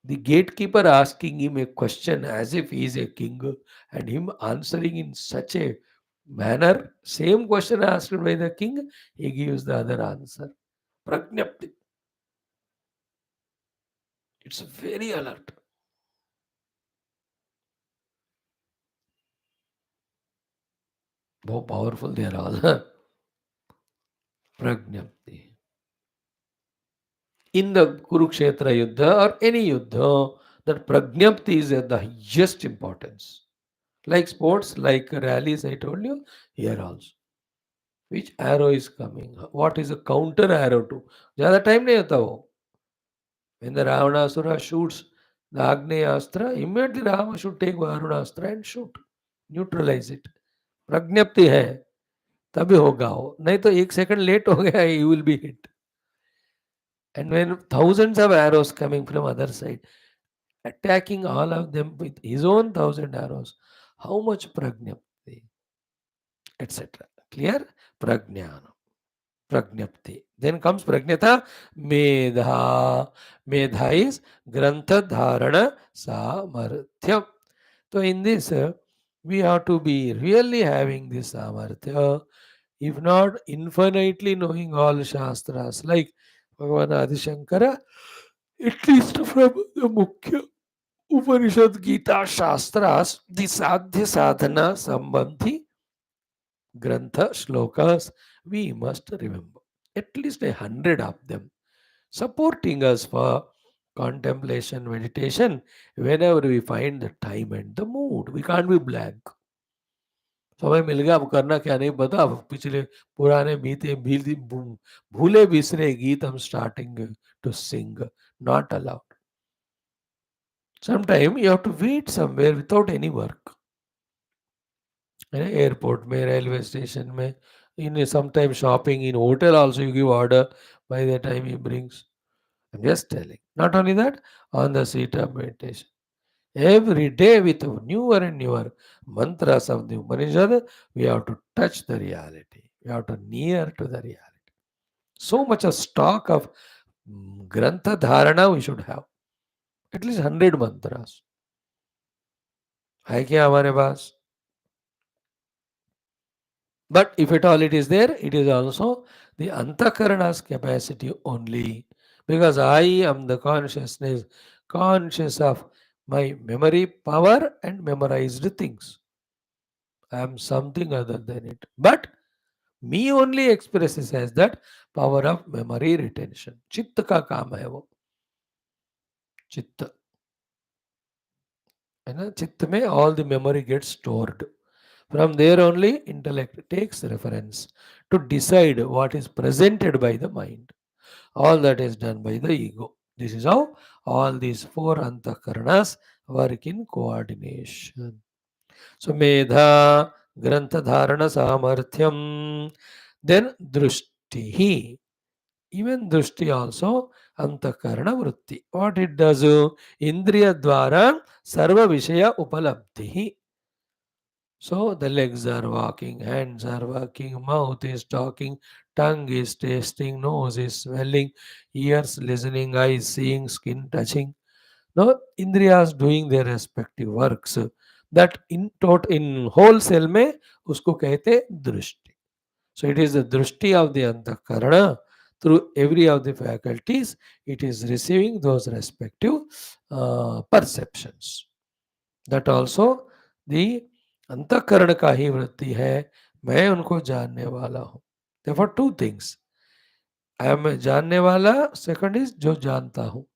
the gatekeeper asking him a question as if he is a king and him answering in such a manner, same question asked by the king, he gives the other answer. Pragnapti. It's very alert. How powerful they are all. Pragnapti. In the Kurukshetra Yuddha or any Yuddha, that Pragnapti is at the highest importance. Like sports, like rallies, I told you, here also. Which arrow is coming? What is a counter arrow to? ज़्यादा time नहीं होता वो. When the Ravanasura shoots the Agneya Astra, immediately Rama should take Varunastra and shoot. Neutralize it. प्रज्ञप्ति है तभी होगा वो, नहीं तो एक सेकंड लेट हो गया, you will be hit. And when thousands of arrows coming from other side, attacking all of them with his own 1,000 arrows, how much prajnapti, etc. Clear? Prajnana. Pragnapti. Then comes Pragnata, Medha. Medha is Grantha Dharana Samarthyam. So in this, we have to be really having this Samarthya, if not infinitely knowing all Shastras, like Bhagavan Adi Shankara, at least from the Mukhya Upanishad Gita Shastras, the Sadhya Sadhana Sambandhi Grantha Shlokas, we must remember. At least 100 of them supporting us for contemplation, meditation, whenever we find the time and the mood. We can't be blank. समय मिल गया, अब करना क्या नहीं पता, अब पिछले पुराने बीते भूले बिसरे गीत हम starting to sing, not allowed. Sometime you have to wait somewhere without any work. Airport में, रेलवे स्टेशन में, in sometimes shopping, in hotel also you give order by the time he brings. I'm just telling. Not only that, on the seat of meditation. Every day with newer and newer mantras of the Upanishad, we have to touch the reality. We have to near to the reality. So much of stock of Grantha Dharana we should have. At least 100 mantras. है क्या हमारे पास? But if at all it is there, it is also the Antakarana's capacity only. Because I am the consciousness, conscious of my memory power and memorized things. I am something other than it. But me only expresses as that power of memory retention. चित्त का काम है वो. चित्त है ना, चित्त में all the memory gets stored. From there only intellect takes reference to decide what is presented by the mind. All that is done by the ego. This is how all these four antakaranas work in coordination. So Medha, Grantha Dharana Samarthyam, then Drushti. Even Drushti also Antakarana Vritti. What it does? Indriya Dvara Sarva Vishaya Upalabdhi. So the legs are walking, hands are working, mouth is talking, tongue is tasting, nose is smelling, ears listening, eyes seeing, skin touching. Now Indriyas doing their respective works. That in wholesale में उसको कहते दृष्टि. So it is the drishti of the antakarana. Through every of the faculties, it is receiving those respective perceptions. That also the अंतःकरण का ही वृत्ति है, मैं उनको जानने वाला हूँ. Therefore two things. I am जानने वाला, second is जो जानता हूँ.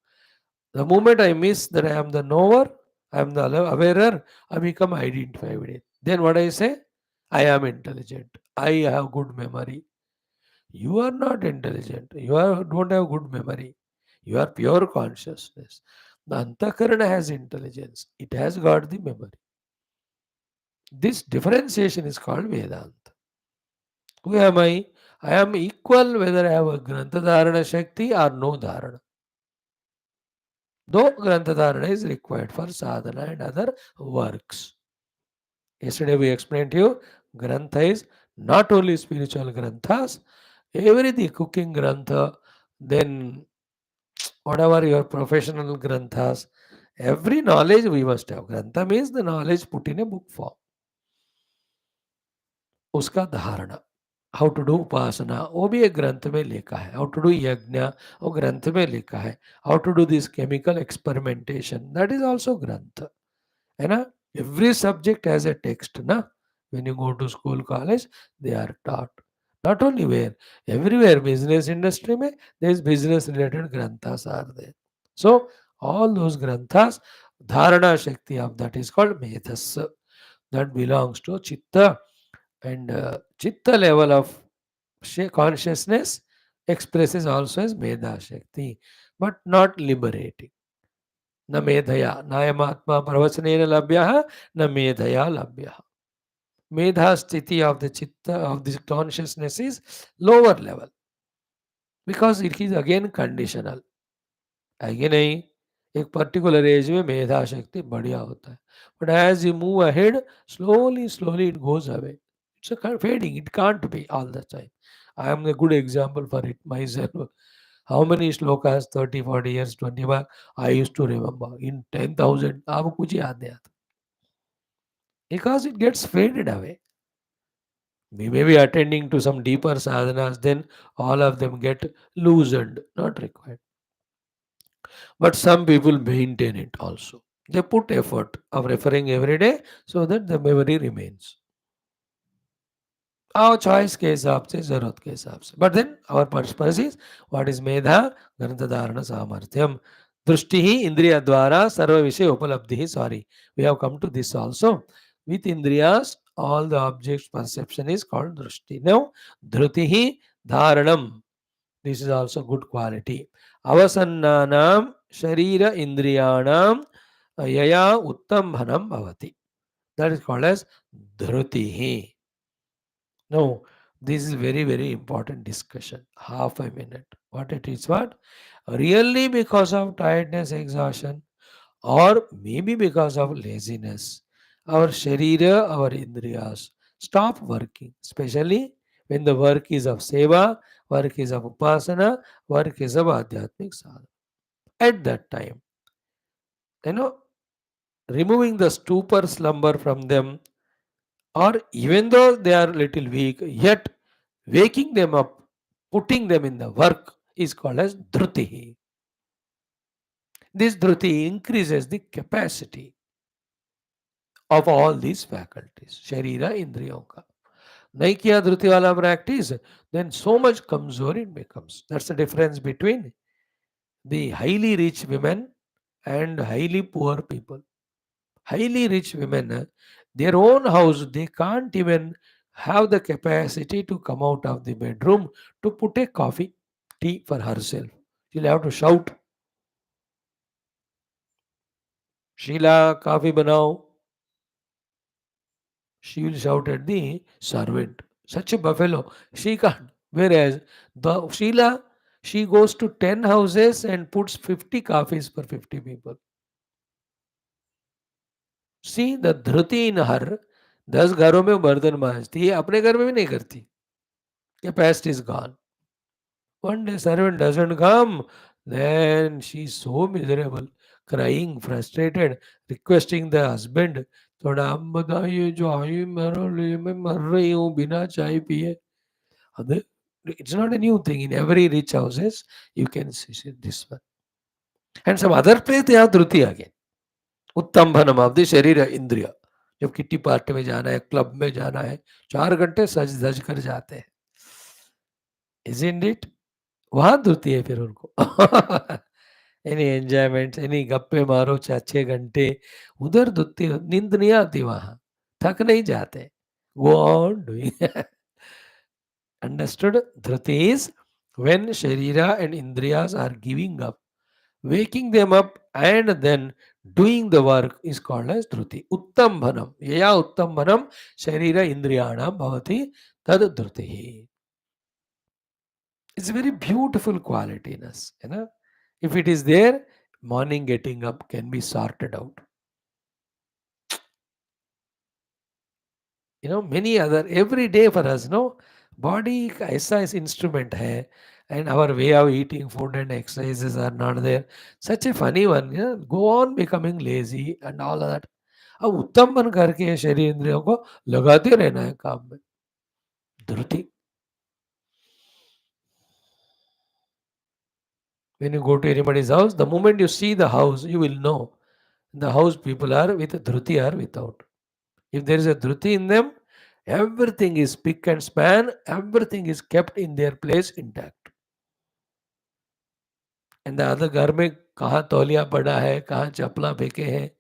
The moment I miss that I am the knower, I am the awarer, I become identified with it. Then what I say? I am intelligent. I have good memory. You are not intelligent. Don't have good memory. You are pure consciousness. The Antakarana has intelligence. It has got the memory. This differentiation is called Vedanta. Who am I? I am equal whether I have a Grantha Dharana Shakti or no Dharana. Though Grantha Dharana is required for sadhana and other works. Yesterday we explained to you, Grantha is not only spiritual Granthas, everything, cooking Grantha, then whatever your professional Granthas, every knowledge we must have. Grantha means the knowledge put in a book form. उसका धारणा, how to do उपासना, वो भी एक ग्रंथ में लिखा है. How to do यज्ञ, वो ग्रंथ में लिखा है. How to do this chemical experimentation, that is also ग्रंथ है ना. Every subject has a text ना. when you go to school college they are taught, not only where, everywhere. Business industry mein there is business related granthas are there. So all those granthas, dharana shakti of that is called medhas, that belongs to chitta. And chitta level of consciousness expresses also as Medha Shakti, but not liberating. Na medhaya, nayamatma pravachanena labhyaha, na medhaya labhyaha. Medha sthiti of the chitta, of this consciousness is lower level because it is again conditional. है कि नहीं? एक particular age में मेधा शक्ति बढ़िया होता है, but as you move ahead, slowly it goes away. It's a fading. It can't be all the time. I am a good example for it myself. How many shlokas, 30, 40 years, 25, I used to remember. In 10,000, आपको कुछ याद नहीं आता. Because it gets faded away. We may be attending to some deeper sadhanas, then all of them get loosened, not required. But some people maintain it also. They put effort of referring every day so that the memory remains. Our choice के हिसाब से, जरूरत के हिसाब से. But then our purpose is what is मेधा ग्रंथ धारण सामर्थ्यम दृष्टि ही इंद्रिय द्वारा सर्व विषय उपलब्धि ही. Sorry, we have come to this also. With indriyas, all the objects perception is called drishti. Now, dhruti hi dharanam. This is also good quality. Avasannanam sharira indriyanam yaya uttambhanam bhavati. That is called as dhruti hi. No, this is very, very important discussion. Half a minute. What it is what? Really because of tiredness, exhaustion, or maybe because of laziness, our sharira, our indriyas stop working, especially when the work is of seva, work is of upasana, work is of adhyatmic sadhana. At that time, you know, removing the stupor slumber from them, or even though they are little weak, yet waking them up, putting them in the work is called as dhruti. This dhruti increases the capacity of all these faculties, sharira, indriyon ka. नहीं किया धृति वाला practice, then so much kamzor it becomes. That's the difference between the highly rich women and highly poor people. Highly rich women, their own house, they can't even have the capacity to come out of the bedroom to put a coffee, tea for herself. She'll have to shout, Sheila, coffee banao. She will shout at the servant. Such a buffalo. She can't. Whereas the Sheila, she goes to 10 houses and puts 50 coffees for 50 people. See the dhruti in her, 10 घरों में बर्तन मांजती है, अपने घर में भी नहीं करती. Capacity is gone. One day servant doesn't come, then she's so miserable, crying, frustrated, requesting the husband, थोड़ा आप बताइए जो आई मेरे लिए मैं मर रही हूँ बिना चाय पिए. It's not a new thing. In every rich houses, you can see this one. And some other place they have dhruti again. उत्तम्भनम of the शरीर इंद्रिय. जब किट्टी पार्टी में जाना है, क्लब में जाना है, 4 घंटे सज धज कर जाते हैं. Isn't it? वहां धुती है फिर उनको. एनी एंजॉयमेंट, एनी गप्पे मारो 4-6 घंटे, उधर धुती, नींद नहीं आती वहां, थक नहीं जाते. Go on doing. Understood? Dhriti is when Sharira and Indriyas are giving up, waking them up and then doing the work is called as Dhruti. Uttambhanam. Yaya Uttambhanam Sharira Indriyanam Bhavati Tad Dhrutihi. It's a very beautiful quality in us. You know? If it is there, morning getting up can be sorted out. You know, many other, every day for us, no? Body ऐसा इस instrument है, and our way of eating food and exercises are not there. Such a funny one, you know, go on becoming lazy and all of that. अब उत्तम बन करके शरीर इंद्रियों को लगाते रहना है काम में. धृति. When you go to anybody's house, the moment you see the house, you will know the house people are with dhruti or without. If there is a dhruti in them, everything is spick and span, everything is kept in their place intact. And other घर में कहाँ तौलिया पड़ा है, कहाँ चपला फेंके हैं,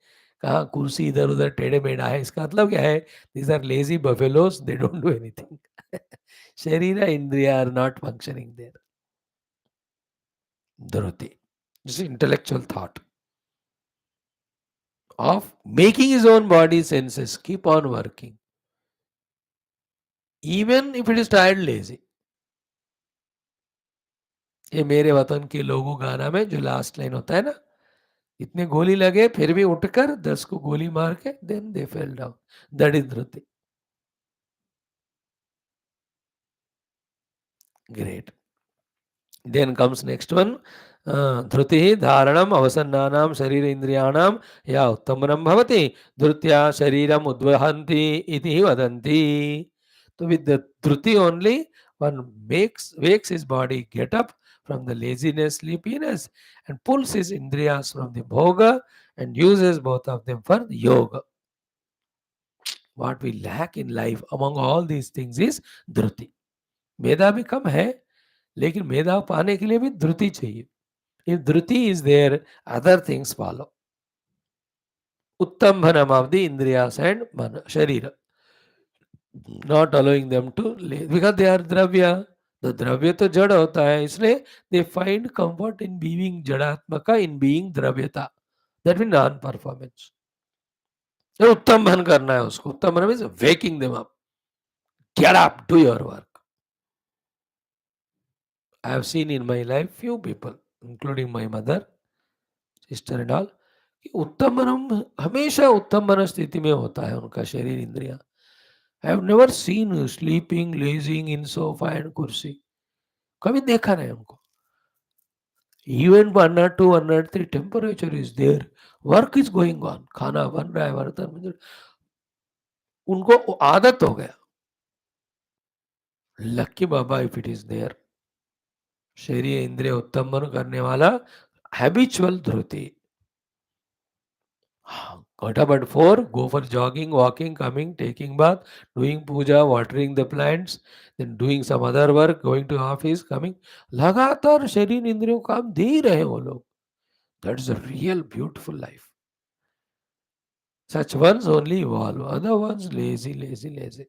कहाँ कुर्सी इधर उधर टेढ़े मेढ़ा है. इसका मतलब क्या है? These are lazy buffaloes, they don't do anything. शरीर इंद्रिया आर नॉट फंक्शनिंग देयर. धृति, this intellectual thought of making his own body senses keep on working, even if it is tired, lazy. ये मेरे वतन के लोगों गाना में जो लास्ट लाइन होता है ना, इतने गोली लगे फिर भी उठकर 10 को गोली मार के then they fell down. That is धृति. Great. Then comes next one. Dhruti dharanam avasannanam sharira indriyanam ya uttamanam bhavati dhrutya shariram udvahanti iti vadanti. So with the dhruti only, one wakes his body, get up from the laziness, sleepiness, and pulls his indriyas from the bhoga and uses both of them for yoga. What we lack in life among all these things is dhruti. मेधा भी कम है, लेकिन मेधा पाने के लिए भी धृति चाहिए. If dhruti is there, other things follow. Uttambhanam of the indriyas and sharira, not allowing them to because they are dravya. The dravya to jada hota hai, इसलिए they find comfort in being जड़ात्मका, in being द्रव्यता. That means non-performance. तो उत्तम्भन करना है उसको. उत्तम्भन means waking them up. Get up, do your work. I have seen in my life few people, including my mother, sister and all, कि उत्तमनम हमेशा उत्तमन स्थिति में होता है उनका शरीर इंद्रिया. I have never seen sleeping lazing in sofa and कुर्सी. कभी देखा नहीं उनको. Even 102 103 temperature is there, work is going on, खाना बन रहा है, बर्तन, उनको आदत हो गया. लक्की बाबा इफ इट इज देयर. शरीर इंद्रिय उत्तमन करने वाला हैबिचुअल ध्रुति. Got up at 4, go for jogging, walking, coming, taking bath, doing puja, watering the plants, then doing some other work, going to office, coming. लगातार शरीर इंद्रियों को काम दे ही रहे वो लोग. That's a real beautiful life. Such ones only evolve. Other ones lazy, lazy, lazy.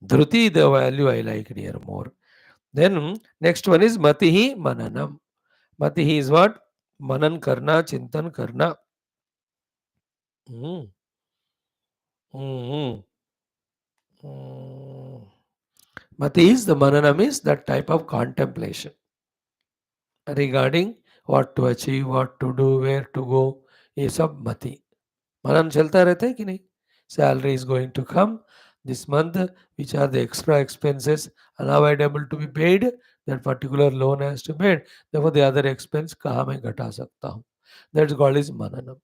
Dhruti, the value I like here more. Then next one is matihi mananam. Matihi is what? Manan karna, chintan karna. Hmm. Hmm. Mati is the mananam is that type of contemplation regarding what to achieve, what to do, where to go. ये सब मति मनन चलता रहता है कि नहीं. Salary is going to come this month, which are the extra expenses unavoidable to be paid. That particular loan has to be paid. Therefore, the other expense कहाँ मैं घटा सकता हूँ. That's called is mananam.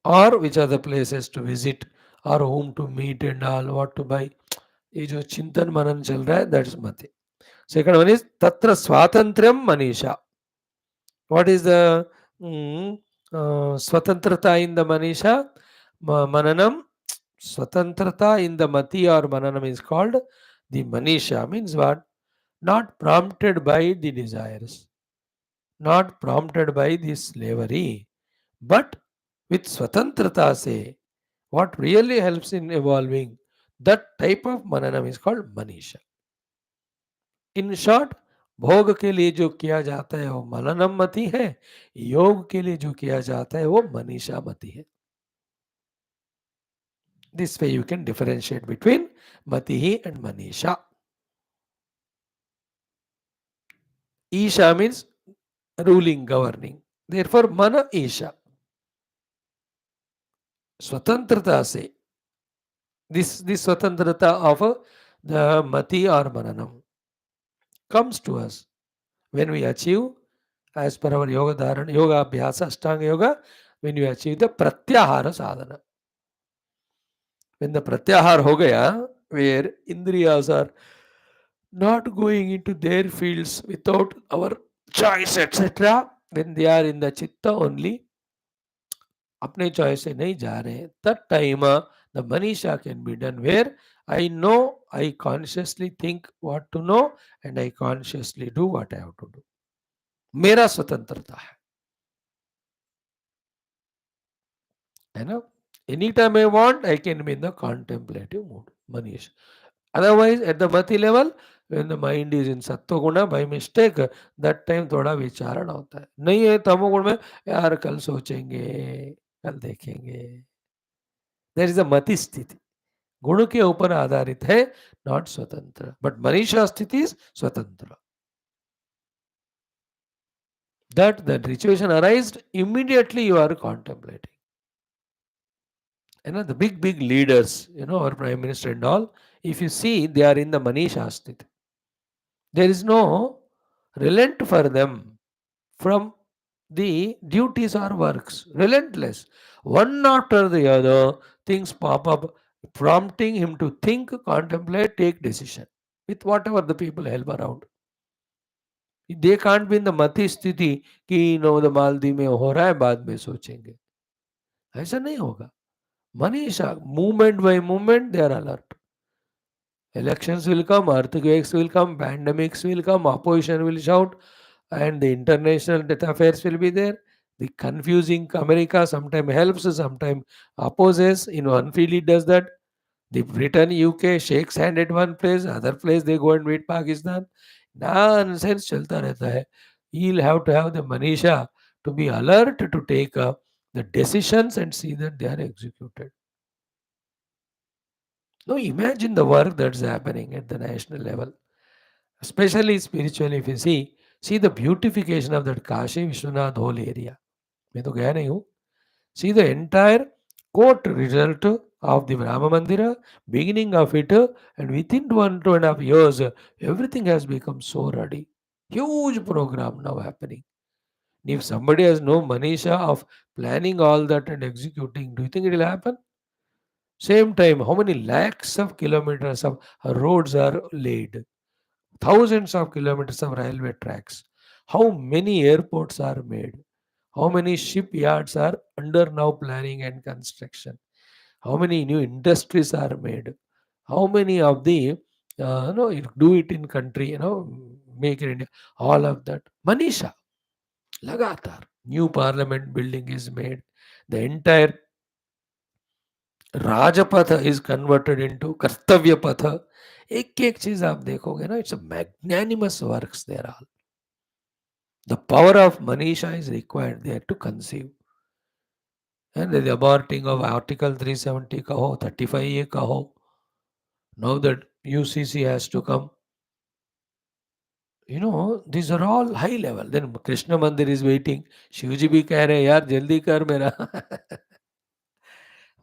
Or which are the places to visit, or whom to meet and all, what to buy. ये जो चिंतन मनन चल रहा है, दैट्स मति. Second one is tatra swatantriyam manisha. What is the swatantrata in the manisha? Mananam. Swatantrata in the mati or mananam is called the manisha. Means what? Not prompted by the desires, not prompted by the slavery, but with swatantrata say, what really helps in evolving, that type of mananam is called manisha. In short, भोग के लिए जो किया जाता है वो मननम मति है, योग के लिए जो किया जाता है वो मनीषा मति है. This way you can differentiate between mati ही and manisha. Isha means ruling, governing. Therefore man isha, स्वतंत्रता से, दिस स्वतंत्रता ऑफ द मति और मननम comes to us when we achieve, as per our yoga dharana, yoga abhyasa, ashtanga yoga, when you achieve the pratyahara sadhana. When the pratyahar ho gaya, where indriyas are not going into their fields without our choice, etc., when they are in the chitta only, अपने choice से नहीं जा रहे, that time the manisha can be done where I know, I consciously think what to know and I consciously do what I have to do. मेरा स्वतंत्रता है ना. Any time I want, I can be in the contemplative mood. Manish. Otherwise, at the mati level, when the mind is in sattva by mistake, that time थोड़ा विचारण होता है. नहीं है तमोगुण में, यार कल सोचेंगे, कल देखेंगे. There is a mati स्थिति. गुण के ऊपर आधारित है, not स्वतंत्र. But मनीषा स्थिति is स्वतंत्र. That the situation arises, immediately you are contemplating. The big leaders, our prime minister and all, If you see, they are in the Manisha sthiti. There is no relent for them from the duties or works. Relentless. One after the other, things pop up, prompting him to think, contemplate, take decision with whatever the people help around. They can't be in the मति स्थिति कि know the Maldives में हो रहा है बाद में सोचेंगे, ऐसा नहीं होगा. Manisha movement by movement they are alert. Elections will come, earthquakes will come, pandemics will come, opposition will shout, and the international death affairs will be there. The confusing America sometimes helps, sometimes opposes. In one field it does that. The Britain, UK shakes hand at one place, other place they go and meet Pakistan. Nonsense chalta rehta hai. He'll have to have the Manisha to be alert to take the decisions and see that they are executed. Now imagine the work that's happening at the national level, especially spiritually. If you see the beautification of that Kashi Vishwanath whole area. मैं तो गया नहीं हूँ. See the entire court result of the Rama Mandira, beginning of it, and within 1.5 years, everything has become so ready. Huge program now happening. If somebody has no manisha of planning all that and executing, do you think it will happen? Same time, how many lakhs of kilometers of roads are laid? Thousands of kilometers of railway tracks. How many airports are made? How many shipyards are under now planning and construction? How many new industries are made? How many of the you do it in country, make it in India, all of that. Manisha, लगातार. New parliament building is made. The entire Rajpath is converted into Kartavya Path. एक एक चीज आप देखोगे ना, it's a magnanimous works there all. The power of manisha is required there to conceive. And the aborting of article 370 कहो, 35 ये कहो, now that UCC has to come. these are all high level. Then Krishna Mandir is waiting. Shivji भी कह रहे हैं यार जल्दी कर मेरा.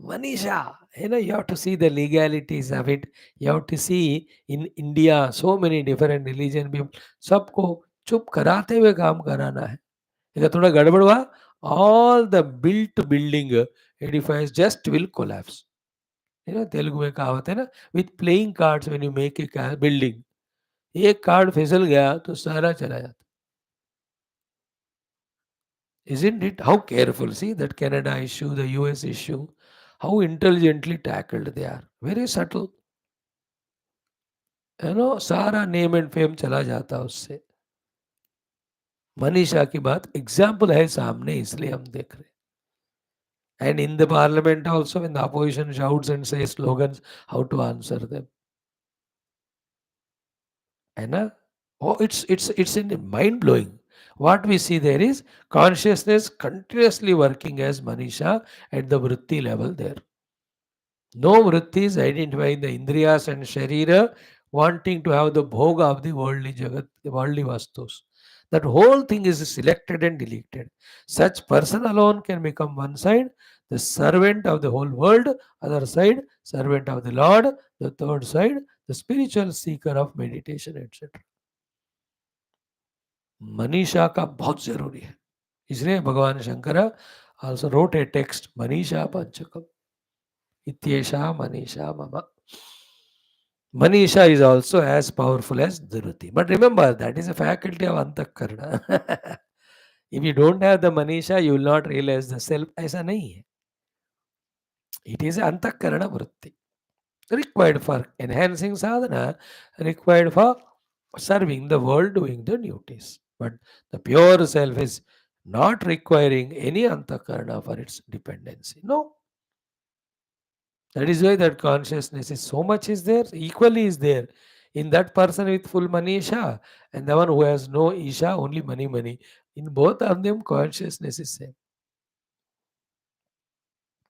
Manisha, you have to see the legalities of it. You have to see in India so many different religion people. सबको चुप कराते हुए काम कराना है. अगर थोड़ा गड़बड़ हुआ, all the built building edifice just will collapse. Telugu में कहावत है ना, with playing cards when you make a building. एक कार्ड फिसल गया तो सारा चला जाता. Isn't it? How careful. See that Canada issue, the US issue, how intelligently tackled they are. Very subtle. सारा नेम एंड फेम चला जाता उससे. मनीषा की बात एग्जाम्पल है सामने, इसलिए हम देख रहे. And in the parliament also when the opposition shouts and say slogans, how to answer them. है ना? Oh, it's in mind blowing. What we see there is consciousness continuously working as Manisha at the vritti level there. No vritti is identifying the indriyas and sharira, wanting to have the bhoga of the worldly jagat, the worldly vastus. That whole thing is selected and deleted. Such person alone can become one side, the servant of the whole world, other side, servant of the Lord, the third side, the spiritual seeker of meditation, etc. Manisha का बहुत जरूरी है. इसलिए भगवान Shankar also wrote a text, Manisha पंचकम इत्येषा मनीषा मम. Manisha is also as powerful as Dhruti. But remember, that is a faculty of Antakarna. If you don't have the Manisha, you will not realize the self. ऐसा नहीं है. It is Antakarna Vritti. Required for enhancing sadhana, required for serving the world, doing the duties. But the pure self is not requiring any Antakarna for its dependency. No. That is why that consciousness is so much is there, equally is there in that person with full manisha and the one who has no isha, only money. In both of them, consciousness is same.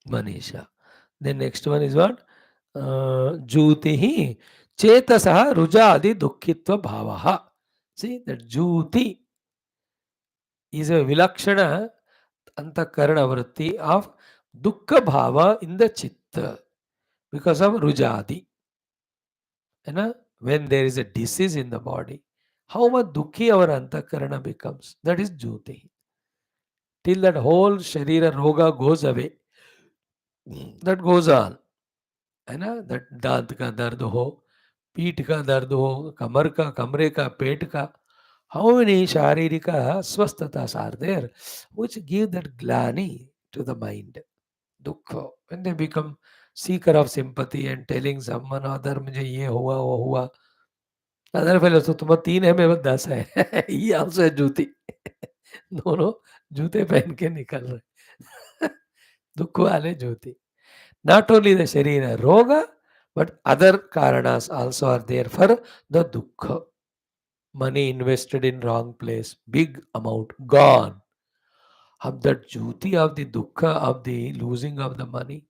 Manisha. Then next one is what? Jyutihi chetasaha rujadi dukkitva bhavaha. See that Jyuti is a vilakshana antakarana vritti of dukkha bhava in the chitta because of rujadi. You know, when there is a disease in the body, how much dukhi our antakarana becomes. That is jyoti. Till that whole sharira roga goes away, that goes on. है ना, that दांत का दर्द हो, पीठ का दर्द हो, कमर का, कमरे का, पेट का, how many शारीरिक स्वस्थता are there which give that glani to the mind, दुख. When they become seeker of sympathy and telling someone other मुझे ये हुआ वो हुआ, other fellow तो तुम्हारा 3 है मेरे पास 10 है. He also है जूती. दोनों जूते पहन के निकल रहे. दुख वाले जूती. Not only the sharira roga, but other karanas also are there for the dukkha. Money invested in wrong place, big amount gone. Of that jyoti of the dukkha of the losing of the money,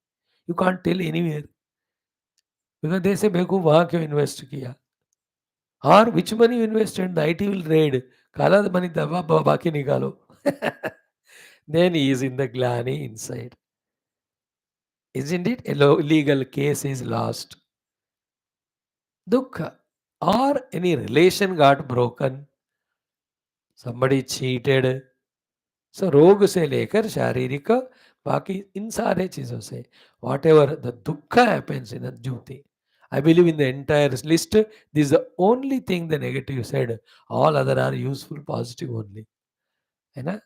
you can't tell anywhere. Because they say, Beku, वहाँ क्यों invest किया? Or which money you invested? The IT will raid. काला money दबा बाकी निकालो. Then he is in the glani inside. Isn't it? A legal case is lost. Dukkha. Or any relation got broken, somebody cheated. So रोग से लेकर शारीरिक बाकी इन सारे चीजों से whatever the dukkha happens in a jyoti. I believe in the entire list, this is the only thing the negative said. All other are useful, positive only. है ना?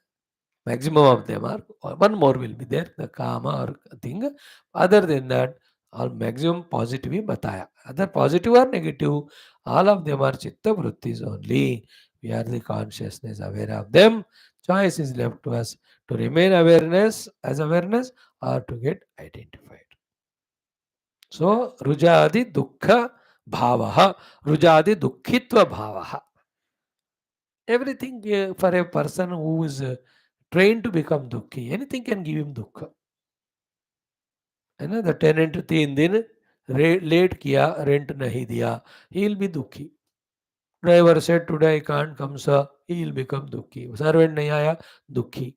Maximum of them are, or one more will be there, the kama or thing. Other than that, all maximum positive ही बताया. Other positive or negative, all of them are chitta vrittis only. We are the consciousness aware of them. Choice is left to us to remain awareness as awareness or to get identified. So, rujadi dukkha bhavaha, rujadi dukkhitva bhavaha. Everything for a person who is trained to become dukhi, anything can give him dukkha. है ना, the tenant 3 दिन late किया, rent नहीं दिया, he will be dukhi. Driver said today I can't come sir, he will become dukhi. Servant नहीं आया, dukhi.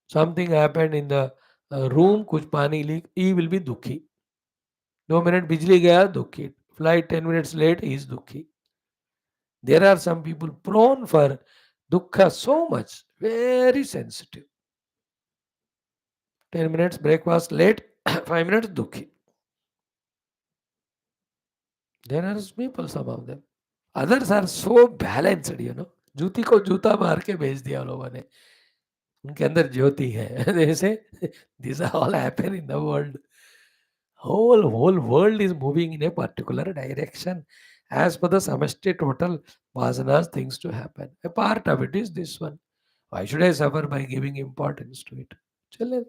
Something happened in the room, कुछ पानी leak, he will be dukhi. 2 minute बिजली गया, dukhi. Flight 10 minutes late, he is dukhi. There are some people prone for dukkha so much, very sensitive. 10 minutes breakfast late, 5 minutes dukhi. There are people, some of them. Others are so balanced, जूती को जूता मार के भेज दिया लोगों ने. उनके अंदर ज्योति है. जैसे these all happen in the world. Whole world is moving in a particular direction as per the samashti total vasanas things to happen. A part of it is this one. Why should I suffer by giving importance to it? Chale.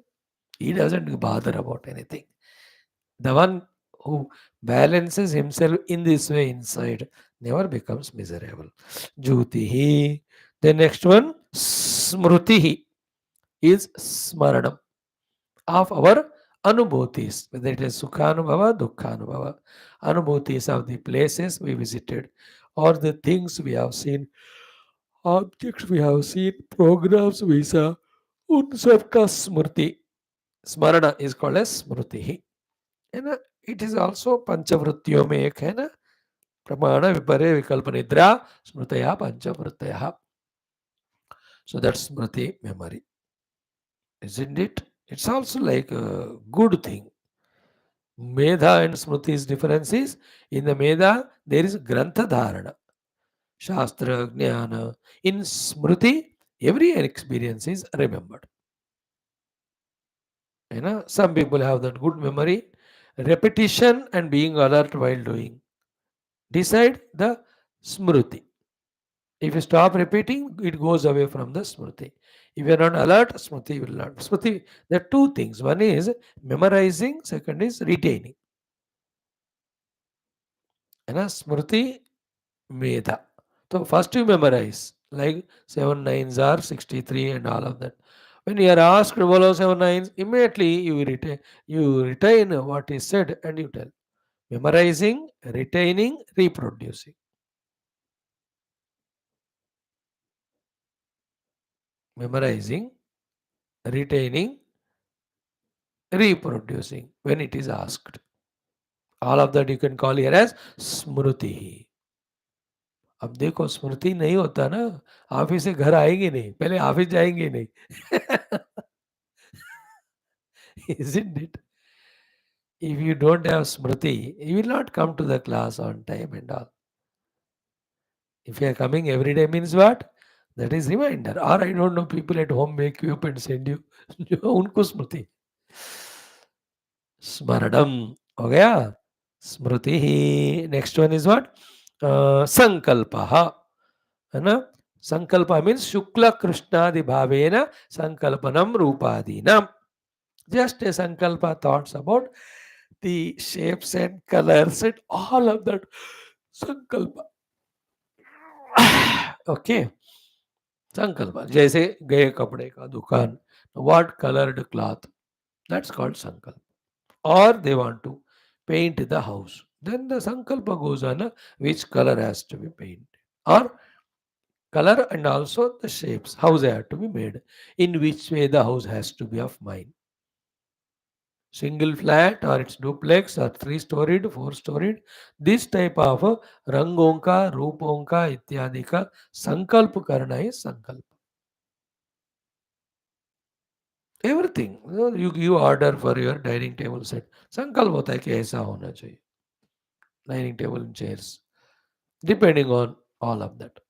He doesn't bother about anything. The one who balances himself in this way inside never becomes miserable. Jyutihi. The next one, smrutihi, is smaranam of our anubhutis, whether it is sukhanubhava, dukkhanubhava, anubhutis of the places we visited, or the things we have seen, objects we have seen, programs we saw, उन सबका स्मृति. स्मरण is called as स्मृति. है ना, it is also पंचवृत्तियों में एक है ना, प्रमाण विपर्य विकल्प निद्रा स्मृतया पंचवृत्तयः. So that's smriti memory, isn't it? It's also like a good thing. Medha and smriti's difference is, in the medha there is grantha dharana, shastra, jnana. In smriti, every experience is remembered. You know, some people have that good memory, repetition and being alert while doing. Decide the smriti. If you stop repeating, it goes away from the smriti. If you are not alert, smriti will not. Smriti, there are two things. One is memorizing, second is retaining. And smriti, medha. So first you memorize, like 7 nines are 63 and all of that. When you are asked to follow 7 nines, immediately you retain what is said and you tell. Memorizing, retaining, reproducing. Memorizing, retaining, reproducing when it is asked. All of that you can call here as Smruti. अब देखो स्मृति नहीं होता ना, office से घर आएंगे नहीं, पहले ऑफिस जाएंगे नहीं. Isn't it? If you don't have smriti, you will not come to the class on time and all. If you are coming every day means what? That is reminder. Or I don't know, people at home make you up and send you. उनको स्मृति. स्मरणम हो गया. स्मृति ही. Next one is what? Sankalpa. है ना? Sankalpa means शुक्ल कृष्णादि भावेन संकल्पनम रूपादीनम. Just a sankalpa, thoughts about the shapes and colors and all of that. Sankalpa. Okay. Sankalpa. जैसे गए कपड़े का दुकान. What colored cloth? That's called sankalpa. Or they want to paint the house. Then the sankalpa goes on which color has to be painted. Or color and also the shapes. How they have to be made. In which way the house has to be of mine. Single flat or it's duplex or 3-storied, 4-storied. This type of रंगों का, रूपों का इत्यादि का संकल्प करना है संकल्प. Everything. You order for your dining table set. संकल्प होता है कि ऐसा होना चाहिए. Dining table and chairs. Depending on all of that.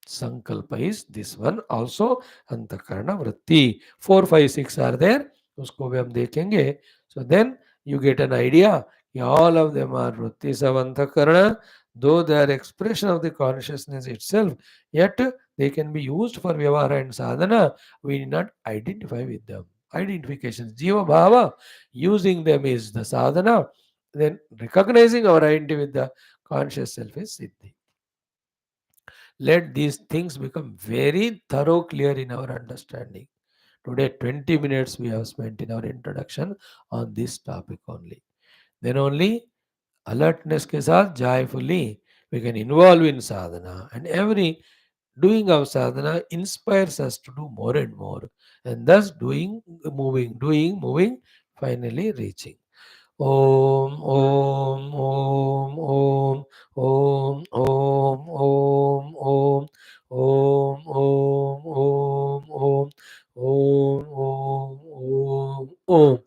Sankalpa is this one also. Antakarana vritti. 4, 5, 6 are there. उसको भी हम देखेंगे. So then you get an idea. All of them are vrittis of antakarana. Though they are expression of the consciousness itself, yet they can be used for vyavahara and sadhana. We need not identify with them. Identifications. Jiva bhava. Using them is the sadhana. Then recognizing our identity with the conscious self is siddhi. Let these things become very thorough, clear in our understanding. Today, 20 minutes we have spent in our introduction on this topic only. Then only alertness ke saath joyfully we can involve in sadhana, and every doing of sadhana inspires us to do more and more, and thus doing, moving, finally reaching. Om Om Om Om Om Om Om Om Om Om Om Om Om Om Om Om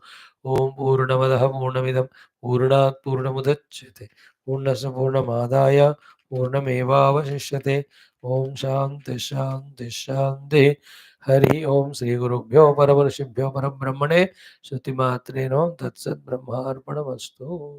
Om Purnamadaha Purnamidam Purnat Purnamudachyate Purnasya Purnamadaya Purnamevavashishyate. Om Shanti Shanti Shanti. Hari Om. Sri Gurubhyo Paramarshibhyo Parabrahmane Shruti Matre no Tatsat Brahmarpanamastu.